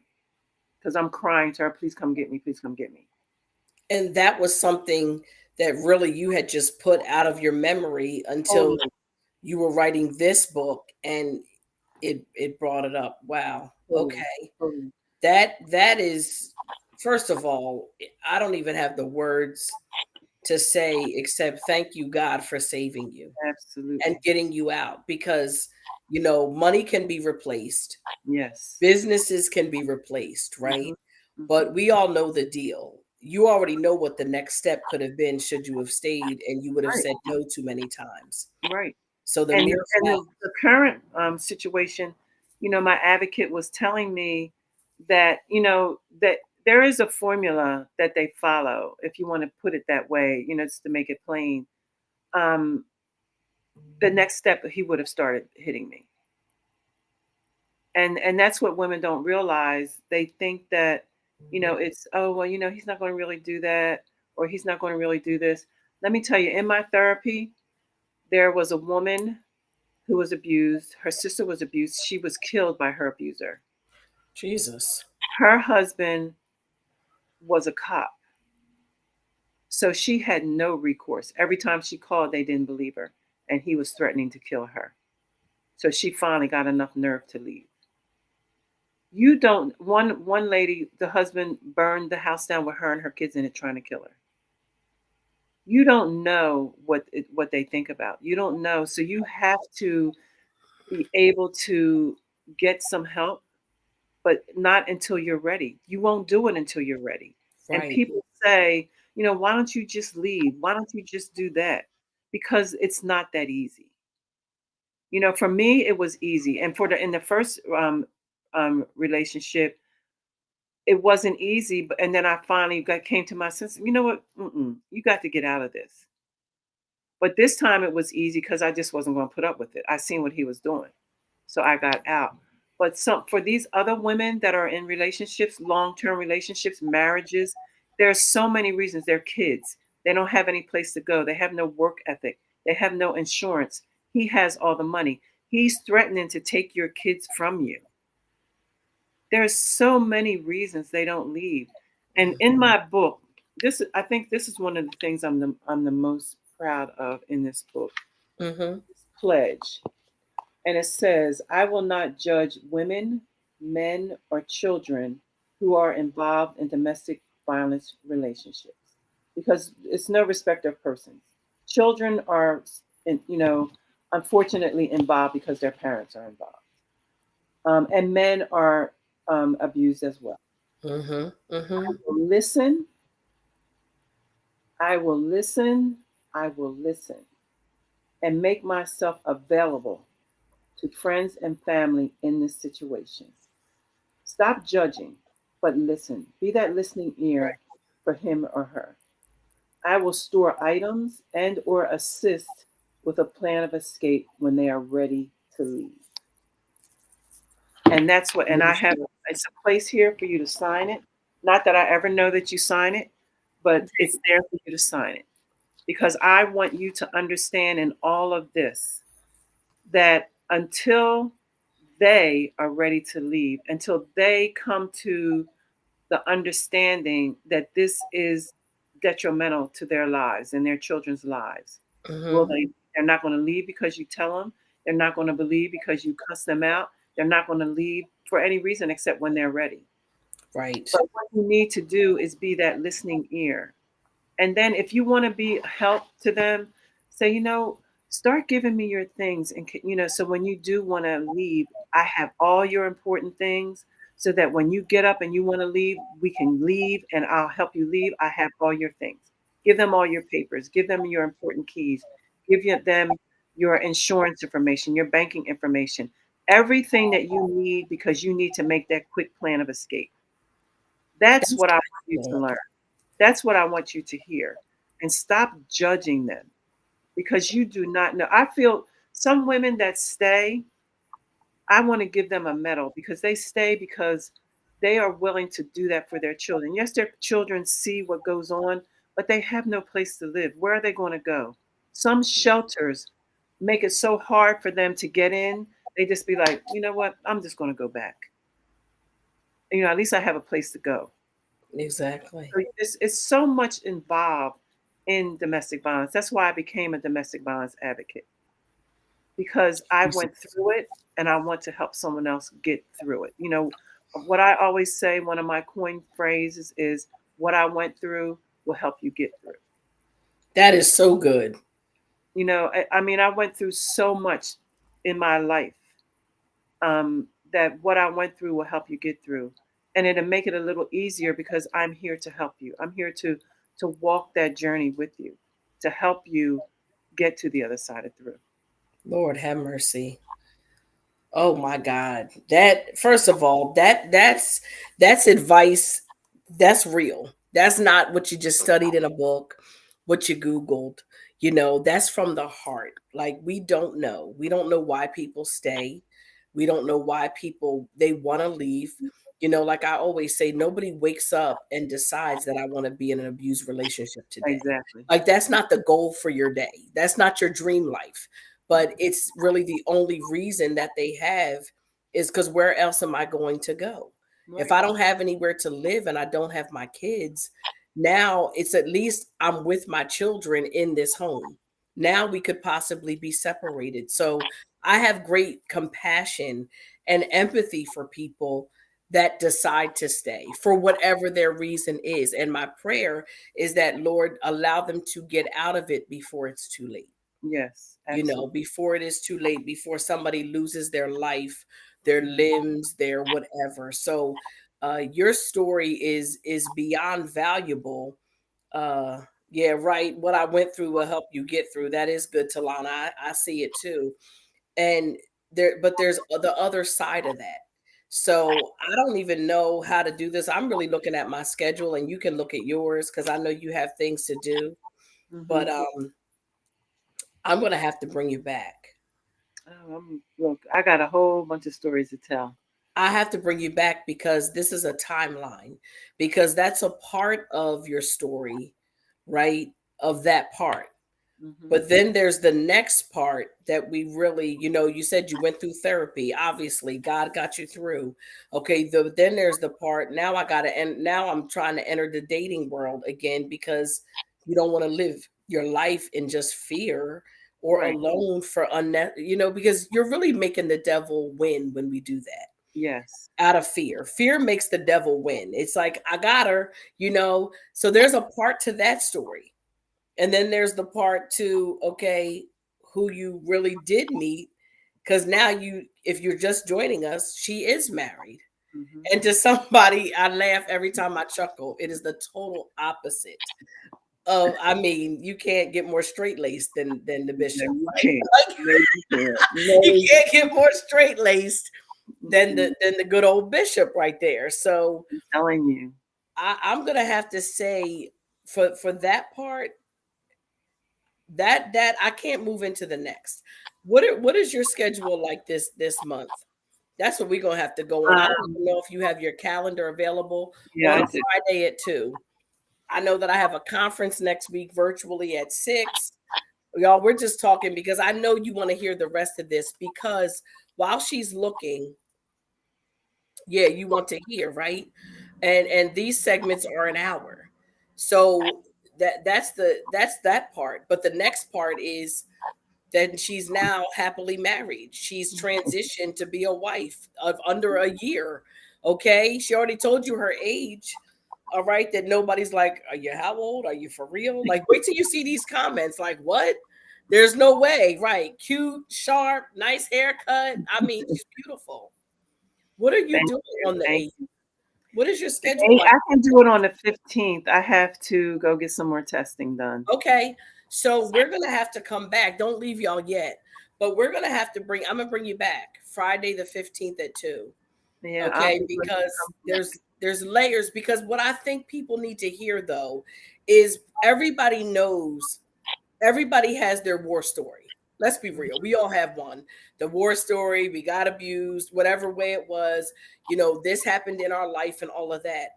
because I'm crying to her, please come get me, please come get me. And that was something that really you had just put out of your memory until Totally, you were writing this book, and it brought it up. Wow. totally, Okay. totally. That is, first of all, I don't even have the words to say except thank you, God, for saving you and Absolutely. getting you out, because money can be replaced, Yes. businesses can be replaced, right? Hmm. Hmm. But we all know the deal. You already know what the next step could have been should you have stayed, and you would have Right, said no too many times. right. So the And mere and fact. the current situation, my advocate was telling me that that there is a formula that they follow, if you want to put it that way, just to make it plain. Um, the next step, he would have started hitting me, and that's what women don't realize. They think that it's, oh well, he's not going to really do that, or he's not going to really do this. Let me tell you, in my therapy, there was a woman who was abused. Her sister was abused. She was killed by her abuser. Jesus. Her husband was a cop. So she had no recourse. Every time she called, they didn't believe her. And he was threatening to kill her. So she finally got enough nerve to leave. You don't, one lady, the husband burned the house down with her and her kids in it trying to kill her. You don't know what they think about. You don't know. So you have to be able to get some help, but not until you're ready. You won't do it until you're ready. And Right. people say, why don't you just leave? Why don't you just do that? Because it's not that easy. For me, it was easy. And in the first relationship, it wasn't easy. But and then I finally came to my senses. You know what? You got to get out of this. But this time it was easy because I just wasn't going to put up with it. I seen what he was doing. So I got out. But for these other women that are in relationships, long-term relationships, marriages, there's so many reasons. They're kids. They don't have any place to go. They have no work ethic. They have no insurance. He has all the money. He's threatening to take your kids from you. There's so many reasons they don't leave. And in my book, I think this is one of the things I'm the most proud of in this book. Mm-hmm. This pledge. And it says, I will not judge women, men, or children who are involved in domestic violence relationships because it's no respect of persons. Children are, unfortunately involved because their parents are involved. And men are abused as well. Mm-hmm. I Mm-hmm. will listen, I will listen, I will listen, and make myself available to friends and family in this situation. Stop judging, but listen. Be that listening ear for him or her. I will store items and or assist with a plan of escape when they are ready to leave. And that's what, and I have, Beautiful. it's a place here for you to sign it. Not that I ever know that you sign it, but it's there for you to sign it. Because I want you to understand in all of this that until they are ready to leave, until they come to the understanding that this is detrimental to their lives and their children's lives. Will Mm-hmm. they're not going to leave because you tell them. They're not going to believe because you cuss them out. They're not going to leave for any reason except when they're ready. Right. But what you need to do is be that listening ear. And then if you want to be help to them, say, start giving me your things. And, so when you do want to leave, I have all your important things so that when you get up and you want to leave, we can leave and I'll help you leave. I have all your things. Give them all your papers. Give them your important keys. Them your insurance information, your banking information, everything that you need because you need to make that quick plan of escape. That's That's what I want you to excellent. learn. That's what I want you to hear. And stop judging them because you do not know. I feel some women that stay, I want to give them a medal because they stay because they are willing to do that for their children. Yes, their children see what goes on, but they have no place to live. Where are they going to go? Some shelters make it so hard for them to get in. They just be like, you know what? I'm just going to go back. At least I have a place to go. Exactly. So it's so much involved in domestic violence. That's why I became a domestic violence advocate because I went Jesus. through it and I want to help someone else get through it. What I always say, one of my coined phrases is, what I went through will help you get through. That is so good. I mean, I went through so much in my life that what I went through will help you get through. And it'll make it a little easier because I'm here to help you. I'm here to walk that journey with you, to help you get to the other side of through. Lord have mercy. Oh my God. That first of all, that's advice that's real. That's not what you just studied in a book, what you Googled. That's from the heart. Like we don't know. We don't know why people stay. We don't know why people they want to leave. Like I always say, nobody wakes up and decides that I want to be in an abused relationship today. Exactly. Like that's not the goal for your day. That's not your dream life, but it's really the only reason that they have is because where else am I going to go? If Right. I don't have anywhere to live and I don't have my kids, now it's at least I'm with my children in this home. Now we could possibly be separated. So I have great compassion and empathy for people that decide to stay for whatever their reason is. And my prayer is that, Lord, allow them to get out of it before it's too late, Yes, absolutely. before it is too late, before somebody loses their life, their limbs, their whatever. So your story is beyond valuable. Uh yeah, right. What I went through will help you get through. That is good, Talana. I see it too. And there's the other side of that. So I don't even know how to do this. I'm really looking at my schedule and you can look at yours because I know you have things to do. But Hmm. I'm gonna have to bring you back. Look, I got a whole bunch of stories to tell. I have to bring you back because this is a timeline, because that's a part of your story, right? Of that part. Hmm. But then there's the next part that we really, you said you went through therapy. Obviously, God got you through. Okay, then there's the part now I got to, and now I'm trying to enter the dating world again because you don't want to live your life in just fear or Right. alone for because you're really making the devil win when we do that Yes. out of fear. Fear makes the devil win. It's like, I got her. So there's a part to that story. And then there's the part to, okay, who you really did meet. Because now if you're just joining us, she is married. Hmm. And to somebody, I laugh every time I chuckle. It is the total opposite of, I mean, you can't get more straight laced than the No, bishop, you right? can't. Like, No, you can't. you No. can't get more straight laced than Mm-mm. the good old bishop right there. So I'm telling you. I'm gonna have to say for that part, that I can't move into the next. What is your schedule like this month? That's what we're gonna have to go on. I don't Um, even know if you have your calendar available yeah, on I did. Friday at 2. I know that I have a conference next week virtually at 6. Y'all, we're just talking because I know you want to hear the rest of this because while she's looking, yeah, you want to hear, right? And these segments are an hour. So that's that part. But the next part is then she's now happily married. She's transitioned to be a wife of under a year. Okay. She already told you her age. All right. That nobody's like, are you how old? Are you for real? Like, wait till you see these comments. Like, what? There's no way. Right. Cute, sharp, nice haircut. I mean, she's beautiful. What are you Thank doing you. on the Thank 8th? you. What is your schedule Hey, like? I can do it on the 15th. I have to go get some more testing done. Okay. So we're gonna have to come back. Don't leave y'all yet. But we're gonna have to I'm gonna bring you back Friday the 15th at 2. Yeah, I'll Okay, be glad to because come back. there's There's layers, because what I think people need to hear though is everybody knows, everybody has their war story. Let's be real. We all have one. The war story, we got abused, whatever way it was, this happened in our life and all of that.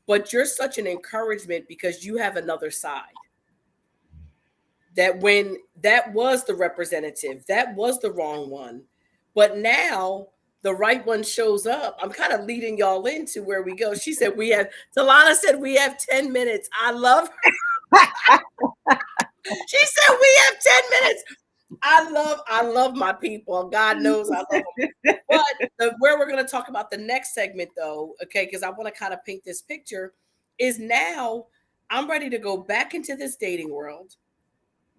But you're such an encouragement because you have another side. That when that was the representative, that was the wrong one. But now the right one shows up. I'm kind of leading y'all into where we go. She said Talana said we have 10 minutes. I love her. She said we have 10 minutes. I love my people. God knows I love them. But where we're going to talk about the next segment though, okay, because I want to kind of paint this picture, is now I'm ready to go back into this dating world.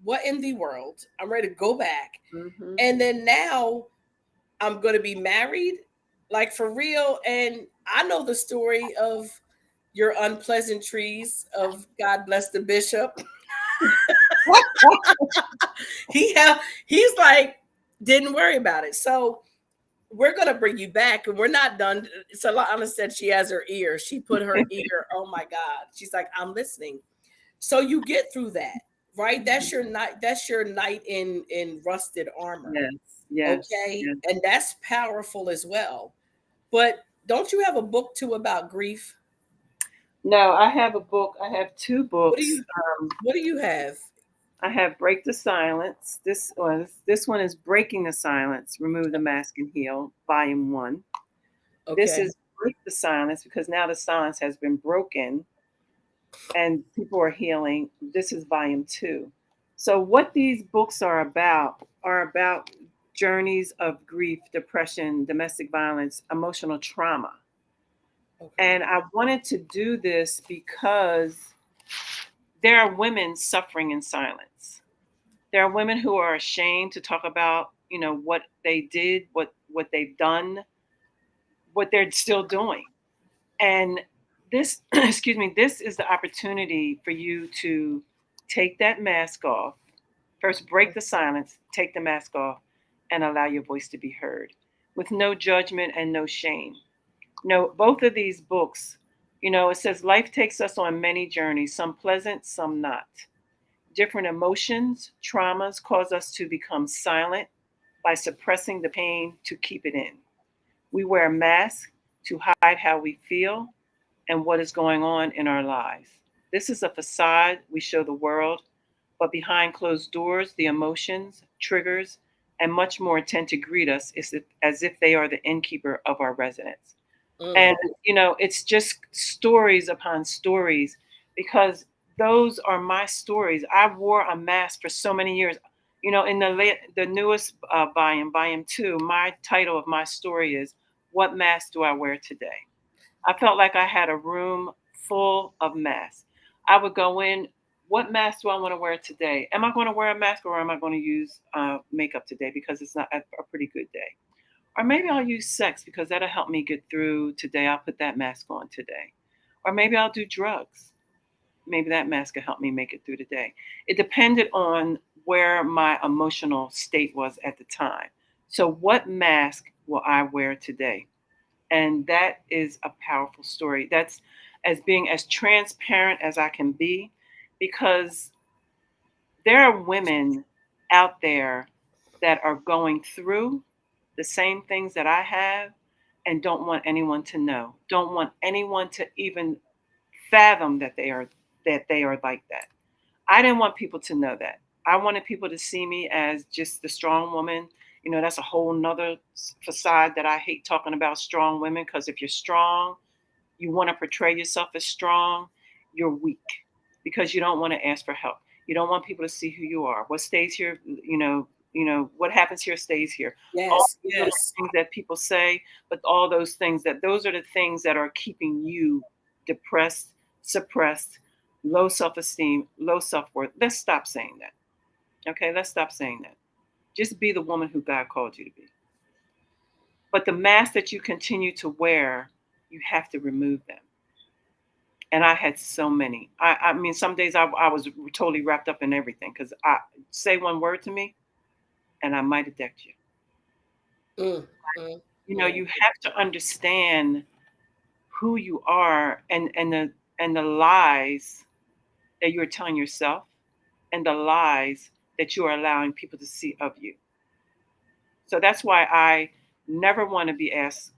What in the world? I'm ready to go back. Mm-hmm. And then now I'm going to be married, like for real. And I know the story of your unpleasantries of God bless the bishop. He's like, didn't worry about it. So we're gonna bring you back, and we're not done. Solana said she has her ear. She put her ear. Oh my God. She's like, I'm listening. So you get through that, right? That's your night. That's your knight in rusted armor. Yes, yes, Okay, yes. and that's powerful as well. But don't you have a book too about grief? No, I have a book. I have two What do books. you What do you have? I have Break the Silence. This one is Breaking the Silence, Remove the Mask and Heal, Volume 1. This Okay. is Break the Silence because now the silence has been broken and people are healing. This is Volume 2. So what these books are about journeys of grief, depression, domestic violence, emotional trauma. Okay. And I wanted to do this because there are women suffering in silence. There are women who are ashamed to talk about, what they did, what they've done, what they're still doing. And this, excuse me, this is the opportunity for you to take that mask off. First, break the silence, take the mask off, and allow your voice to be heard with no judgment and no shame. No, both of these books, it says life takes us on many journeys, some pleasant, some not. Different emotions, traumas cause us to become silent by suppressing the pain to keep it in. We wear masks to hide how we feel and what is going on in our lives. This is a facade we show the world, but behind closed doors, the emotions, triggers, and much more tend to greet us as if they are the innkeeper of our residence. Mm. And, it's just stories upon stories because those are my stories. I wore a mask for so many years. In the newest volume 2, my title of my story is "What Mask Do I Wear Today?" I felt like I had a room full of masks. I would go in. What mask do I want to wear today? Am I going to wear a mask or am I going to use makeup today because it's not a pretty good day? Or maybe I'll use sex because that'll help me get through today. I'll put that mask on today. Or maybe I'll do drugs. Maybe that mask will help me make it through the day. It depended on where my emotional state was at the time. So, what mask will I wear today? And that is a powerful story. That's as being as transparent as I can be because there are women out there that are going through the same things that I have and don't want anyone to know. Don't want anyone to even fathom that they are like that. I didn't want people to know that. I wanted people to see me as just the strong woman. That's a whole nother facade that I hate talking about strong women because if you're strong, you want to portray yourself as strong, you're weak because you don't want to ask for help. You don't want people to see who you are. What stays here, what happens here stays here. All Yes, these little yes. things that people say, but all those things those are the things that are keeping you depressed, suppressed, low self-esteem, low self-worth. Let's stop saying that. Okay, let's stop saying that. Just be the woman who God called you to be. But the masks that you continue to wear, you have to remove them. And I had so many. I mean, some days I was totally wrapped up in everything because I say one word to me and I might have decked Mm, mm, you. mm. You have to understand who you are, and the lies that you're telling yourself, and the lies that you are allowing people to see of you. So that's why I never want to be asked,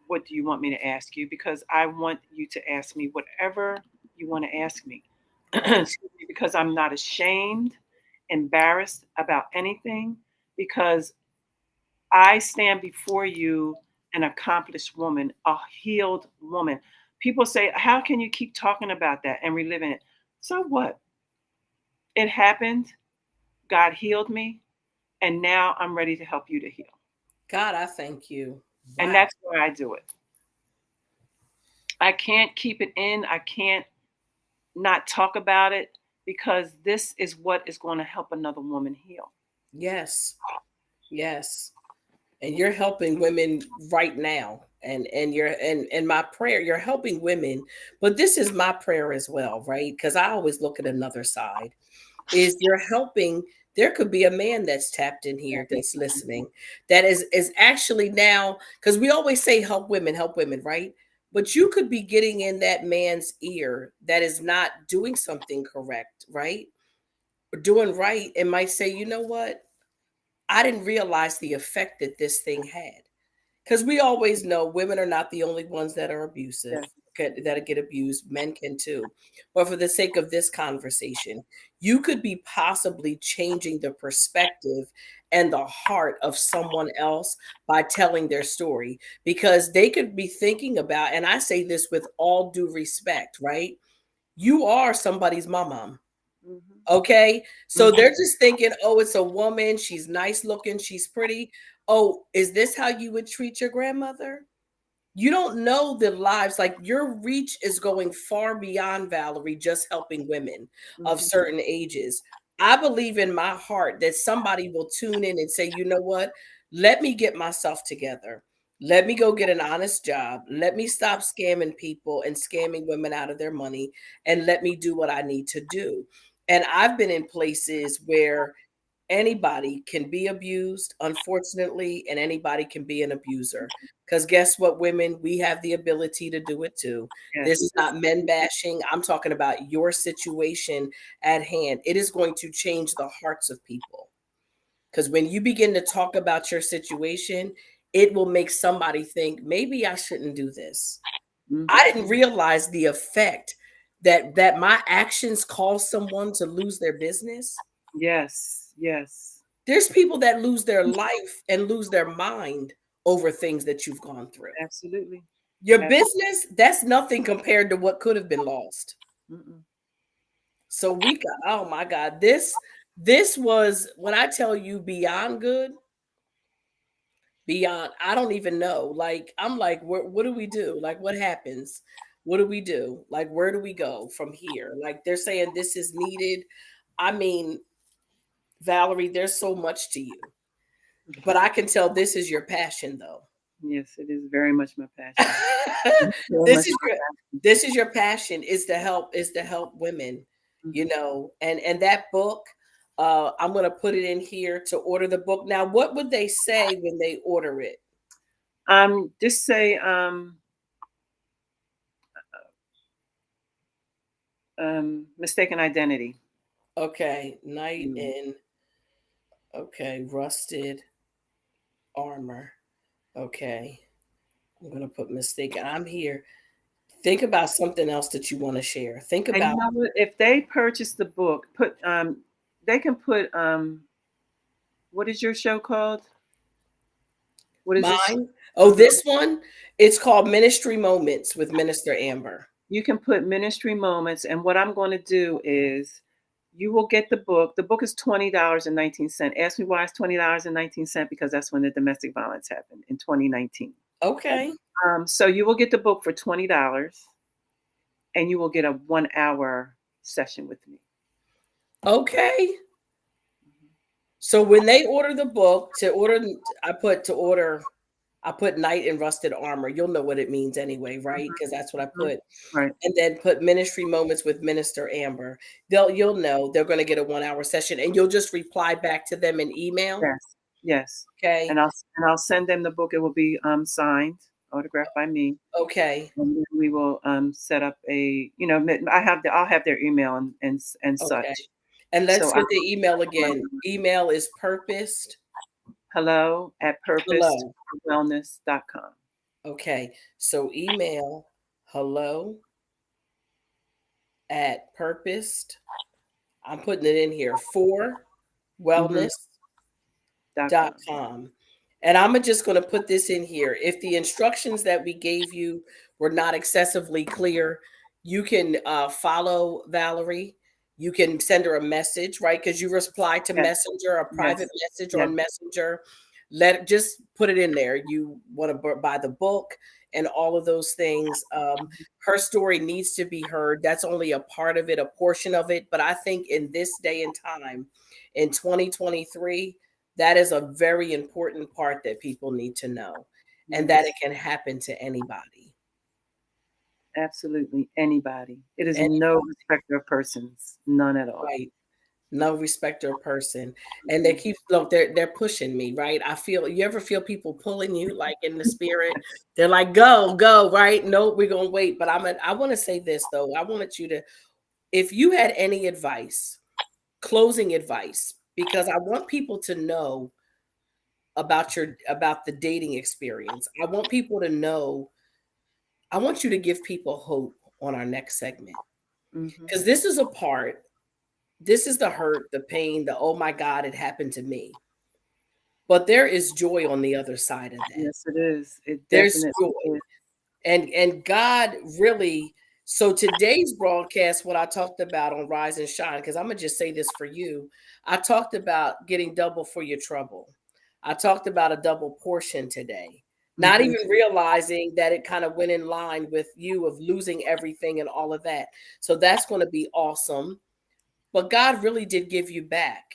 what do you want me to ask you? Because I want you to ask me whatever you want to ask me. Right. Excuse me, because I'm not ashamed, embarrassed about anything, because I stand before you an accomplished woman, a healed woman. People say, how can you keep talking about that and reliving it? So what? It happened. God healed me. And now I'm ready to help you to heal. God, I thank you. And Wow. that's why I do it. I can't keep it in. I can't not talk about it, because this is what is going to help another woman heal. Yes. Yes. And you're helping women right now. And you're and my prayer, you're helping women, but this is my prayer as well, right? Because I always look at another side. Is you're helping, there could be a man that's tapped in here that's listening, that is actually now, because we always say help women, right? But you could be getting in that man's ear that is not doing something correct, right? Or doing right, and might say, you know what, I didn't realize the effect that this thing had. Because we always know women are not the only ones that are abusive, Yes. that get abused. Men can too. But for the sake of this conversation, you could be possibly changing the perspective and the heart of someone else by telling their story, because they could be thinking about, and I say this with all due respect, right? You are somebody's mom. Mm-hmm. Okay. So Mm-hmm. they're just thinking, oh, it's a woman. She's nice looking. She's pretty. Oh, is this how you would treat your grandmother? You don't know the lives, like your reach is going far beyond, Valerie, just helping women of Mm-hmm. certain ages. I believe in my heart that somebody will tune in and say, you know what? Let me get myself together. Let me go get an honest job. Let me stop scamming people and scamming women out of their money, and let me do what I need to do. And I've been in places where anybody can be abused, unfortunately, and anybody can be an abuser. Because guess what, women? We have the ability to do it too. This Yes. is not men bashing. I'm talking about your situation at hand. It is going to change the hearts of people. Because when you begin to talk about your situation, it will make somebody think, maybe I shouldn't do this. Mm-hmm. I didn't realize the effect that my actions cause someone to lose their business. Yes. Yes. There's people that lose their life and lose their mind over things that you've gone through. Absolutely. Your Absolutely. business, that's nothing compared to what could have been lost. Mm-mm. So we got, oh my God, this was, when I tell you, beyond good, beyond, I don't even know. Like, I'm like, what do we do? Like, what happens? What do we do? Like, where do we go from here? Like, they're saying this is needed. I mean, Valerie, there's so much to you, but I can tell this is your passion though. Yes, it is very much my passion. Very this much is my your passion. this is your passion, is to help women, you Mm-hmm. know. And that book, I'm going to put it in here to order the book. Now, what would they say when they order it? Just say mistaken identity. Okay, knight Mm. in, okay, rusted armor. Okay, I'm going to put mistaken. I'm here. Think about something else that you want to share. Think And you about know what? If they purchase the book, they can put what is your show called? What is this? mine. Oh, Mhm. this one, it's called Ministry Moments with Minister Amber. You can put ministry moments, and what I'm going to do is, you will get the book. The book is $20.19. Ask me why it's $20.19, because that's when the domestic violence happened in 2019. Okay. So you will get the book for $20, and you will get a 1 hour session with me. Okay. So when they order the book, I put to order, I put knight in rusted armor. You'll know what it means anyway, right? Because that's what I Mhm. put. Right. And then put ministry moments with Minister Amber. You'll know they're going to get a 1 hour session, and you'll just reply back to them in email. Yes. Yes. Okay. And I'll send them the book. It will be signed. autographed by me. Okay. And then we will set up a, I'll have their email and Okay. such. And So let's I get the email again. Email is purposed. hello at Hello. purposewellness.com. Okay. So email hello at purposed. I'm putting it in here for Mm-hmm. wellness .com. dot com. And I'm just going to put this in here. If the instructions that we gave you were not excessively clear, you can follow Valerie. You can send her a message, right? Because you reply to Yes, Messenger, a private yes, message yes. on Messenger. Just put it in there. You want to buy the book and all of those things. Her story needs to be heard. That's only a part of it, a portion of it. But I think in this day and time, in 2023, that is a very important part that people need to know, and that Yes, it can happen to anybody. absolutely. Anybody. It is no Anybody, respecter of persons. None at all. right? No respecter of person. And they Mhm. keep look, they're pushing me, right? I feel you ever feel people pulling you like in the spirit? They're like, go, go, right? No, we're gonna wait. But I want to say this though. I wanted you to, if you had any advice, closing advice, because I want people to know about the dating experience. I want people to know. I want you to give people hope on our next segment Mhm. because this is the hurt, the pain, the oh my God, it happened to me. But there is joy on the other side of that. Yes, it is. It There's definitely joy. is. And God really, so today's broadcast, what I talked about on Rise and Shine, because I'm gonna just say this for you. I talked about getting double for your trouble. I talked about a double portion today, not Mhm. even realizing that it kind of went in line with you of losing everything and all of that. So that's going to be awesome. But God really did give you back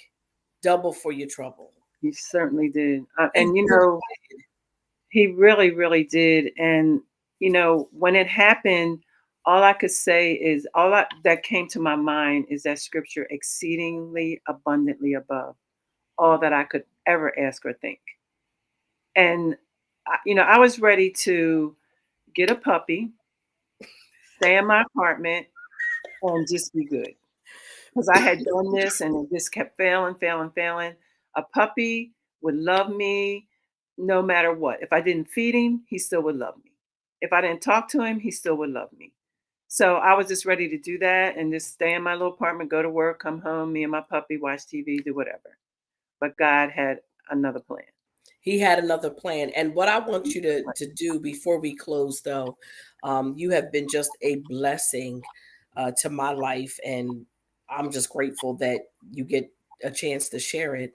double for your trouble. He certainly did. He And really he really, really did. And when it happened, all I could say is that came to my mind is that scripture, exceedingly abundantly above all that I could ever ask or think. And I was ready to get a puppy, stay in my apartment, and just be good. Because I had done this and it just kept failing, failing, failing. A puppy would love me no matter what. If I didn't feed him, he still would love me. If I didn't talk to him, he still would love me. So I was just ready to do that and just stay in my little apartment, go to work, come home, me and my puppy, watch TV, do whatever. But God had another plan. He had another plan. And what I want you to do before we close, though, you have been just a blessing to my life, and I'm just grateful that you get a chance to share it.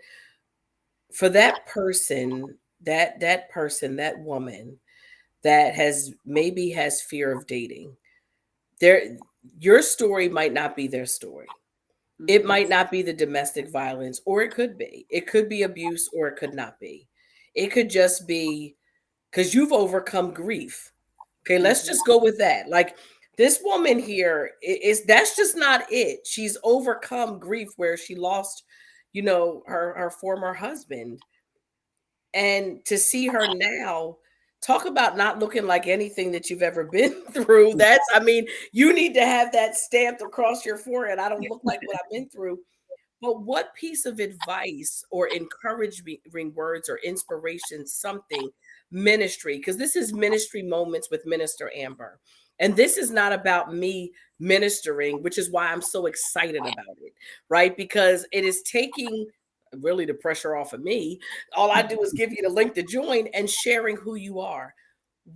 For that person, that woman that has fear of dating, their your story might not be their story. It Mhm, might not be the domestic violence, or it could be. It could be abuse, or it could not be. It could just be because you've overcome grief. Okay, let's mhm. just go with that. Like this woman here is that's just not it. She's overcome grief where she lost, her former husband. And to see her now, talk about not looking like anything that you've ever been through. I mean, you need to have that stamped across your forehead. I don't look like what I've been through. But what piece of advice or encouraging words or inspiration, something, ministry, because this is Ministry Moments with Minister Amber. And this is not about me ministering, which is why I'm so excited about it, right? Because it is taking really the pressure off of me. All I do is give you the link to join and sharing who you are.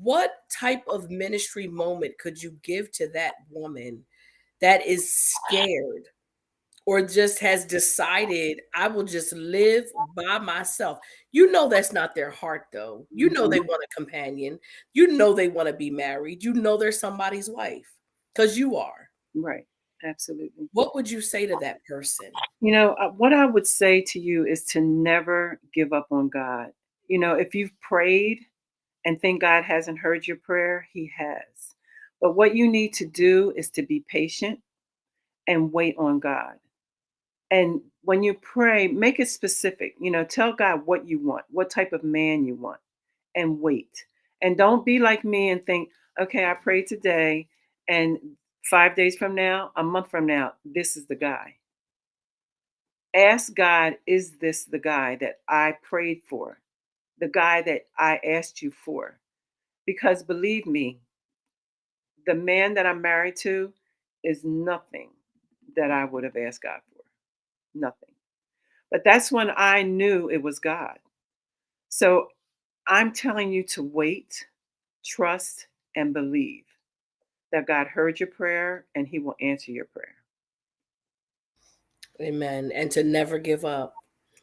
What type of ministry moment could you give to that woman that is scared or just has decided I will just live by myself? That's not their heart though. They Mhm. want a companion. They want to be married. They're somebody's wife because you are. Right. Absolutely. What would you say to that person? What I would say to you is to never give up on God. If you've prayed and think God hasn't heard your prayer, He has. But what you need to do is to be patient and wait on God. And when you pray, make it specific. Tell God what you want, what type of man you want, and wait. And don't be like me and think, okay, I prayed today, and 5 days from now, a month from now, this is the guy. Ask God, is this the guy that I prayed for? The guy that I asked you for? Because believe me, the man that I'm married to is nothing that I would have asked God for. Nothing. But that's when I knew it was God. So I'm telling you to wait, trust, and believe that God heard your prayer and he will answer your prayer. Amen. And to never give up.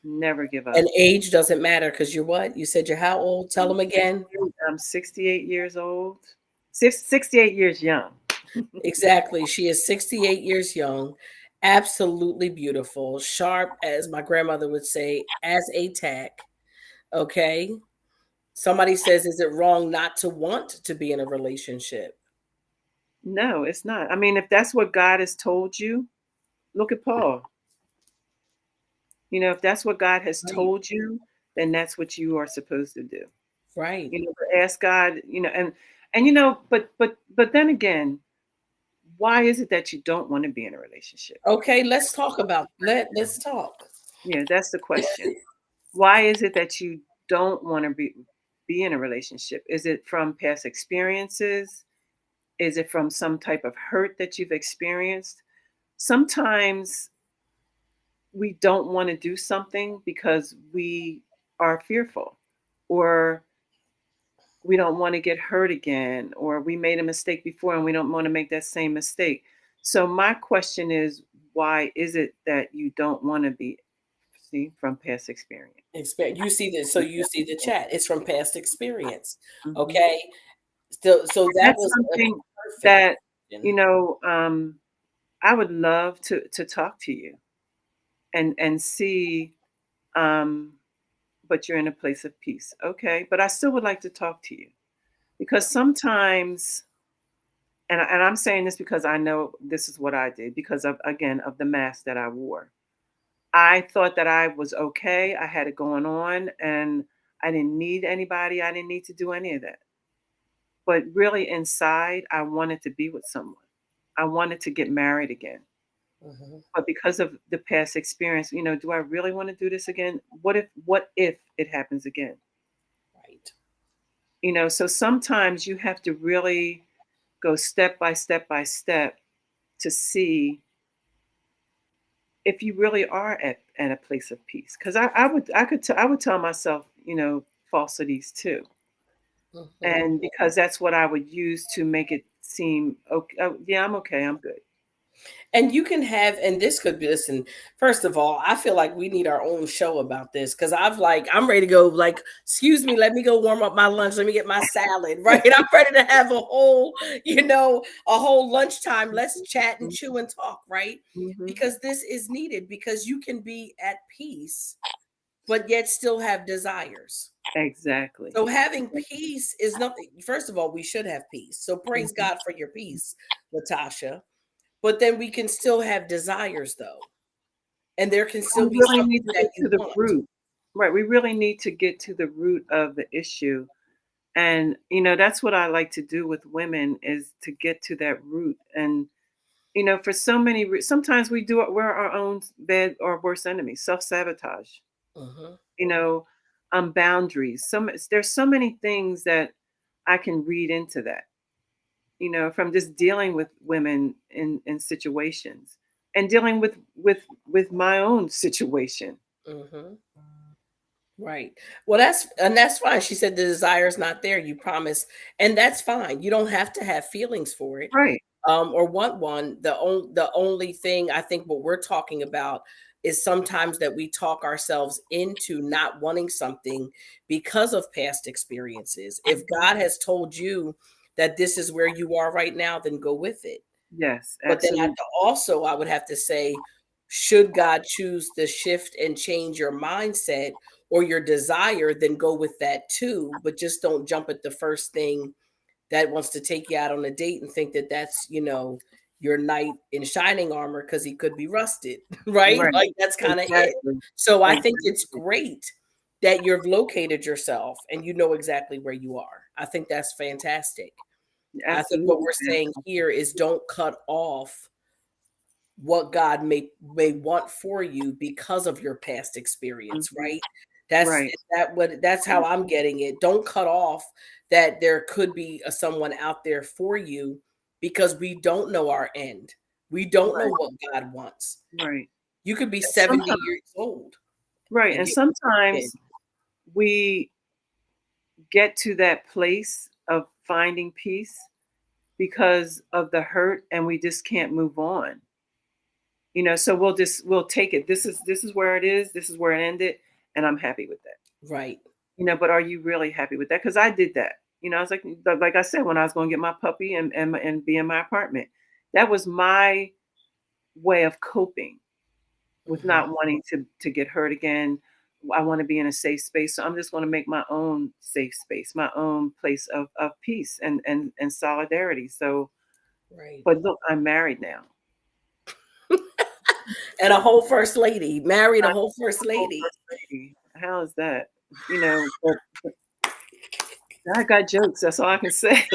Never give And up. age doesn't matter because you're what? You said you're how old? Tell I'm them again. 68 years old. 68 years young. Exactly. She is 68 years young, absolutely beautiful, sharp, as my grandmother would say, as a tack. Okay. Somebody says, is it wrong not to want to be in a relationship? No, it's not. I mean, if that's what God has told you, look at Paul. If that's what God has Right. told you, then that's what you are supposed to do. Right. But ask God, and but then again, why is it that you don't want to be in a relationship? Okay, let's talk about let's talk. Yeah, that's the question. Why is it that you don't want to be in a relationship? Is it from past experiences? Is it from some type of hurt that you've experienced? Sometimes we don't want to do something because we are fearful, or we don't want to get hurt again, or we made a mistake before and we don't want to make that same mistake. So my question is, why is it that you don't want to be, see, from past experience? You see this, so you see the chat. It's from past experience. Mhm. Okay. So that That's was a something perfect that, question. you know, um, I would love to talk to you and see, um, but you're in a place of peace. Okay. But I still would like to talk to you because sometimes, and I'm saying this because I know this is what I did because of, again, of the mask that I wore. I thought that I was okay. I had it going on and I didn't need anybody. I didn't need to do any of that. But really inside, I wanted to be with someone. I wanted to get married again. Mhm. But because of the past experience, do I really want to do this again? What if it happens again? Right. So sometimes you have to really go step by step by step to see if you really are at a place of peace. Because I would tell myself, falsities too. Mhm. And because that's what I would use to make it seem okay. Oh, yeah, I'm okay. I'm good. And you can have, and this could be, listen, first of all, I feel like we need our own show about this because I'm ready to go, like, excuse me, let me go warm up my lunch. Let me get my salad, right? I'm ready to have a whole lunchtime. Let's chat and chew and talk, right? Mhm. Because this is needed because you can be at peace, but yet still have desires. Exactly. So having peace is nothing. First of all, we should have peace. So praise Mhm. God for your peace, Latasha. But then we can still have desires though. And there can still We be really need something to that get you to the want. root. Right. We really need to get to the root of the issue. And that's what I like to do with women is to get to that root. And for so many sometimes we're our own bad or worst enemies, self-sabotage, Mhm. you know, boundaries. There's so many things that I can read into that, from just dealing with women in situations and dealing with my own situation. Mhm. Right. Well, that's fine. She said the desire is not there. You promise, and that's fine. You don't have to have feelings for it, Right. or want one. The only thing I think what we're talking about is sometimes that we talk ourselves into not wanting something because of past experiences. If Mhm. God has told you that this is where you are right now, then go with it. Yes, But then absolutely. I would have to say, should God choose to shift and change your mindset or your desire, then go with that too. But just don't jump at the first thing that wants to take you out on a date and think that that's, your knight in shining armor because he could be rusted, right? Right. Like that's kind of it. Exactly. So I think it's Exactly. great that you've located yourself and you know exactly where you are. I think that's fantastic. I think what Absolutely. we're saying here is don't cut off what God may want for you because of your past experience, Mhm. right? That's Right. that's how I'm getting it. Don't cut off that there could be someone out there for you because we don't know our end. We don't know Right. what God wants. Right. You could be And 70 sometimes, years old right. and And get in. sometimes we get to that place of finding peace because of the hurt and we just can't move on. So we'll take it. This is where it is. This is where it ended, and I'm happy with that. Right. But are you really happy with that? Because I did that. I was like I said, when I was going to get my puppy and be in my apartment, that was my way of coping with Mhm. not wanting to get hurt again. I want to be in a safe space, so I'm just going to make my own safe space, my own place of peace and solidarity. So, Right. but look, I'm married now. And a whole first lady, married a I'm whole first a whole lady. first lady. How is that? But I got jokes. That's all I can say.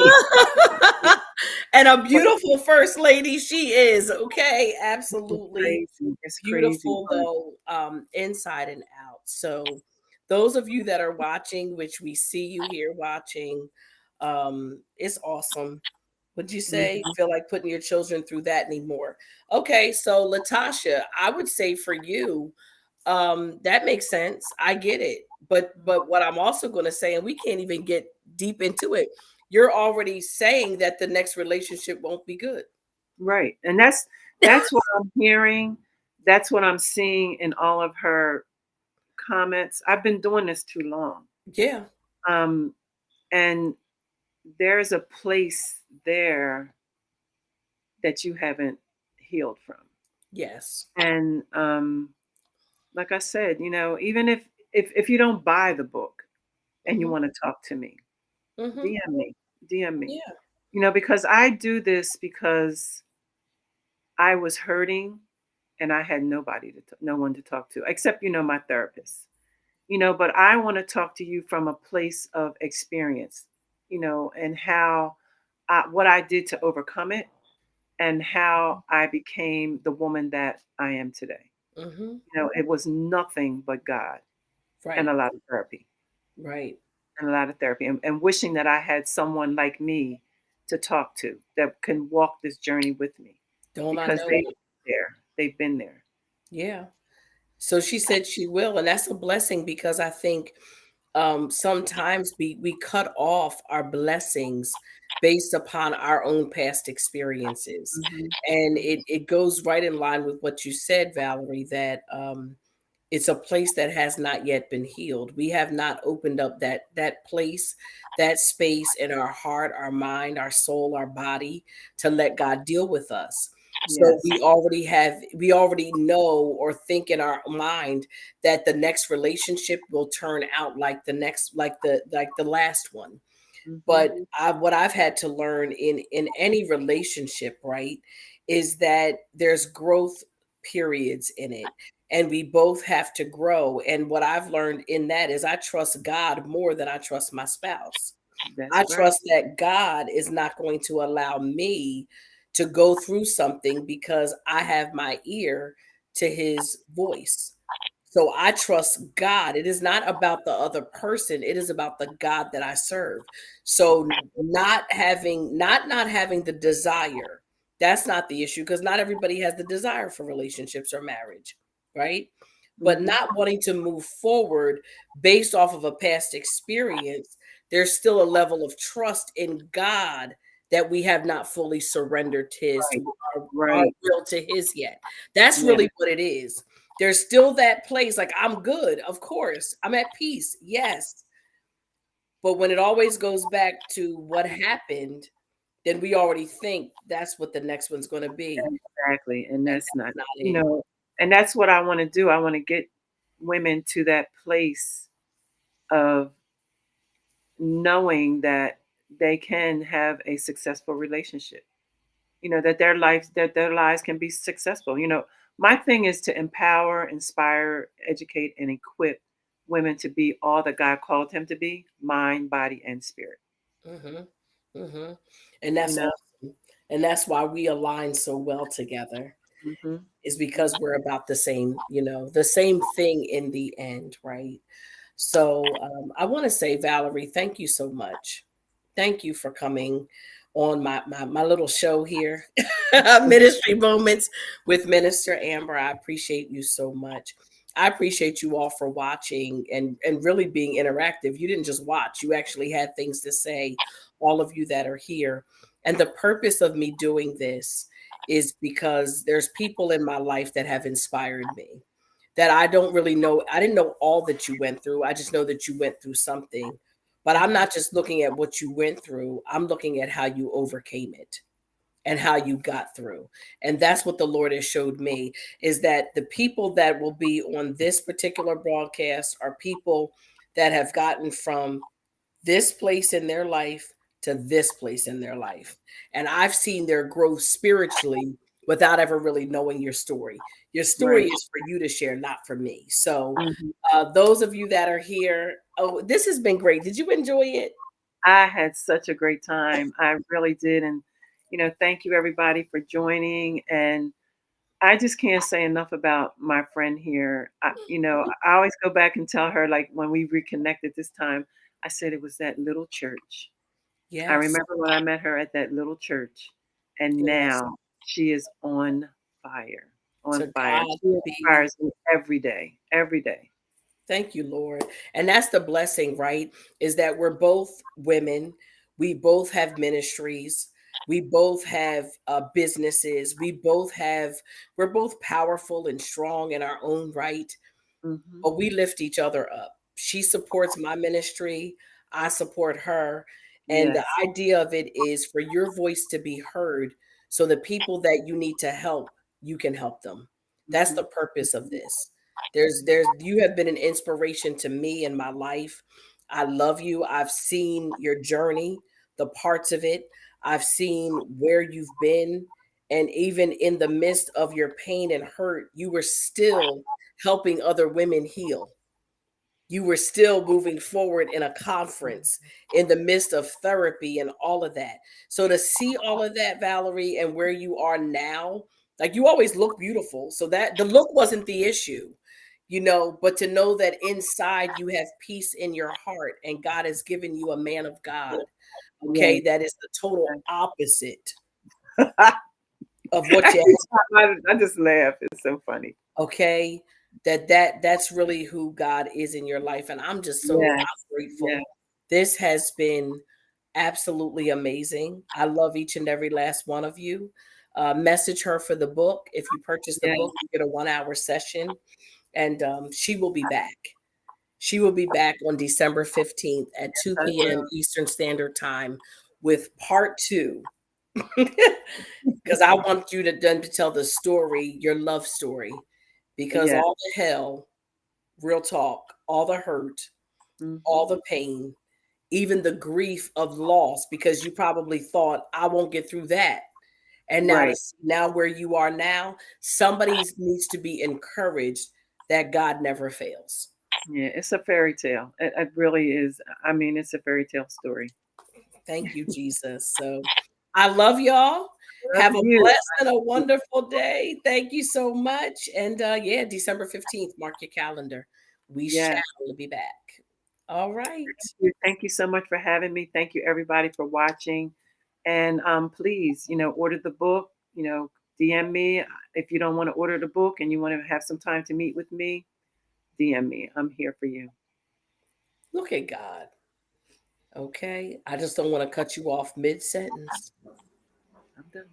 And a But beautiful first lady she is, okay? it's Absolutely crazy. It's crazy. beautiful though, inside and out. So those of you that are watching, which we see you here watching, it's awesome. Would you say Mhm. feel like putting your children through that anymore? Okay, so Latasha, I would say for you, that makes sense. I get it. But what I'm also going to say, and we can't even get deep into it, you're already saying that the next relationship won't be good. Right. And that's what I'm hearing. That's what I'm seeing in all of her comments. I've been doing this too long. Yeah. Um, and there's a place there that you haven't healed from. Yes. And like I said, even if you don't buy the book and you Hmm. want to talk to me, Hmm. DM me, DM me. Yeah. Because I do this because I was hurting and I had no one to talk to except my therapist. But I want to talk to you from a place of experience, and how what I did to overcome it and how I became the woman that I am today. Hmm. It was nothing but God and Right. a lot of therapy Right. and wishing that I had someone like me to talk to that can walk this journey with me Don't I because know it? they've been there. Yeah. So she said she will, and that's a blessing because I think sometimes we cut off our blessings based upon our own past experiences, Mhm. and it goes right in line with what you said, Valerie, that it's a place that has not yet been healed. We have not opened up that place, that space in our heart, our mind, our soul, our body to let God deal with us. So Yes. we already know or think in our mind that the next relationship will turn out like the next like the last one. Mhm. But what I've had to learn in any relationship, right, is that there's growth periods in it, and we both have to grow. And what I've learned in that is I trust God more than I trust my spouse. That's I right. trust that God is not going to allow me to go through something because I have my ear to his voice. So I trust God. It is not about the other person. It is about the God that I serve. So not having the desire. That's not the issue because not everybody has the desire for relationships or marriage, right? But Mhm. not wanting to move forward based off of a past experience, there's still a level of trust in God that we have not fully surrendered his Right. our Right. will to his yet. That's Yeah. really what it is. There's still that place like I'm good, of course. I'm at peace. Yes. But when it always goes back to what happened, then we already think that's what the next one's going to be, Exactly. And and that's not, that's not you it. know, and that's what I want to do. I want to get women to that place of knowing that they can have a successful relationship. That their lives can be successful. My thing is to empower, inspire, educate, and equip women to be all that God called them to be, mind, body, and spirit. Mhm. Mhm. And you that's know. awesome. And that's why we align so well together, Hmm. is because we're about the same, the same thing in the end, right? So I want to say, Valerie, thank you so much. Thank you for coming on my little show here, Ministry Moments with Minister Amber. I appreciate you so much. I appreciate you all for watching and really being interactive. You didn't just watch, you actually had things to say, all of you that are here. And the purpose of me doing this is because there's people in my life that have inspired me that I don't really know. I didn't know all that you went through. I just know that you went through something. But I'm not just looking at what you went through, I'm looking at how you overcame it and how you got through. And that's what the Lord has showed me, is that the people that will be on this particular broadcast are people that have gotten from this place in their life to this place in their life. And I've seen their growth spiritually without ever really knowing your story. Your story Right. is for you to share, not for me. So, Hmm. those of you that are here, oh, this has been great. Did you enjoy it? I had such a great time. I really did. And, thank you everybody for joining. And I just can't say enough about my friend here. I always go back and tell her, like, when we reconnected this time, I said it was that little church. I Yes. remember when I met her at that little church, and Yes. now she is on fire, on To fire. God She be. inspires me every day, every day. Thank you, Lord. And that's the blessing, right? Is that we're both women. We both have ministries. We both have businesses. We're both powerful and strong in our own right, Hmm. but we lift each other up. She supports my ministry, I support her. And the Yes. idea of it is for your voice to be heard so the people that you need to help, you can help them. That's Hmm. the purpose of this. There's you have been an inspiration to me in my life. I love you. I've seen your journey, the parts of it. I've seen where you've been, and even in the midst of your pain and hurt, you were still helping other women heal. You were still moving forward in a conference in the midst of therapy and all of that. So to see all of that, Valerie, and where you are now, like you always look beautiful. So that the look wasn't the issue, but to know that inside you have peace in your heart and God has given you a man of God, Yes. okay, that is the total opposite of I what you can't stop. I just laugh. It's so funny. okay, that's really who God is in your life, and I'm Yes. Yes. grateful. This has been absolutely amazing. I love each and every last one of you. Message her for the book. If you purchase the Yes. book, you get a 1 hour session, and she will be back. She will be back on December 15th at 2 I p.m. will. Eastern Standard Time with part two. Because I want you to done to tell the story, your love story, because Yes. all the hell, real talk, all the hurt, Hmm. all the pain, even the grief of loss, because you probably thought I won't get through that, and now Right. now where you are now, somebody needs to be encouraged that God never fails. Yeah. It's a fairy tale. It really is. I mean, it's a fairy tale story. Thank you, Jesus. So I love y'all. Love Have a you. blessed and a wonderful day. Thank you so much. And yeah, December 15th, mark your calendar. We Yes. shall be back. All right. Thank you so much for having me. Thank you, everybody, for watching. And please, order the book. DM me if you don't want to order the book and you want to have some time to meet with me. DM me. I'm here for you. Look at God. Okay. I just don't want to cut you off mid sentence. I'm done.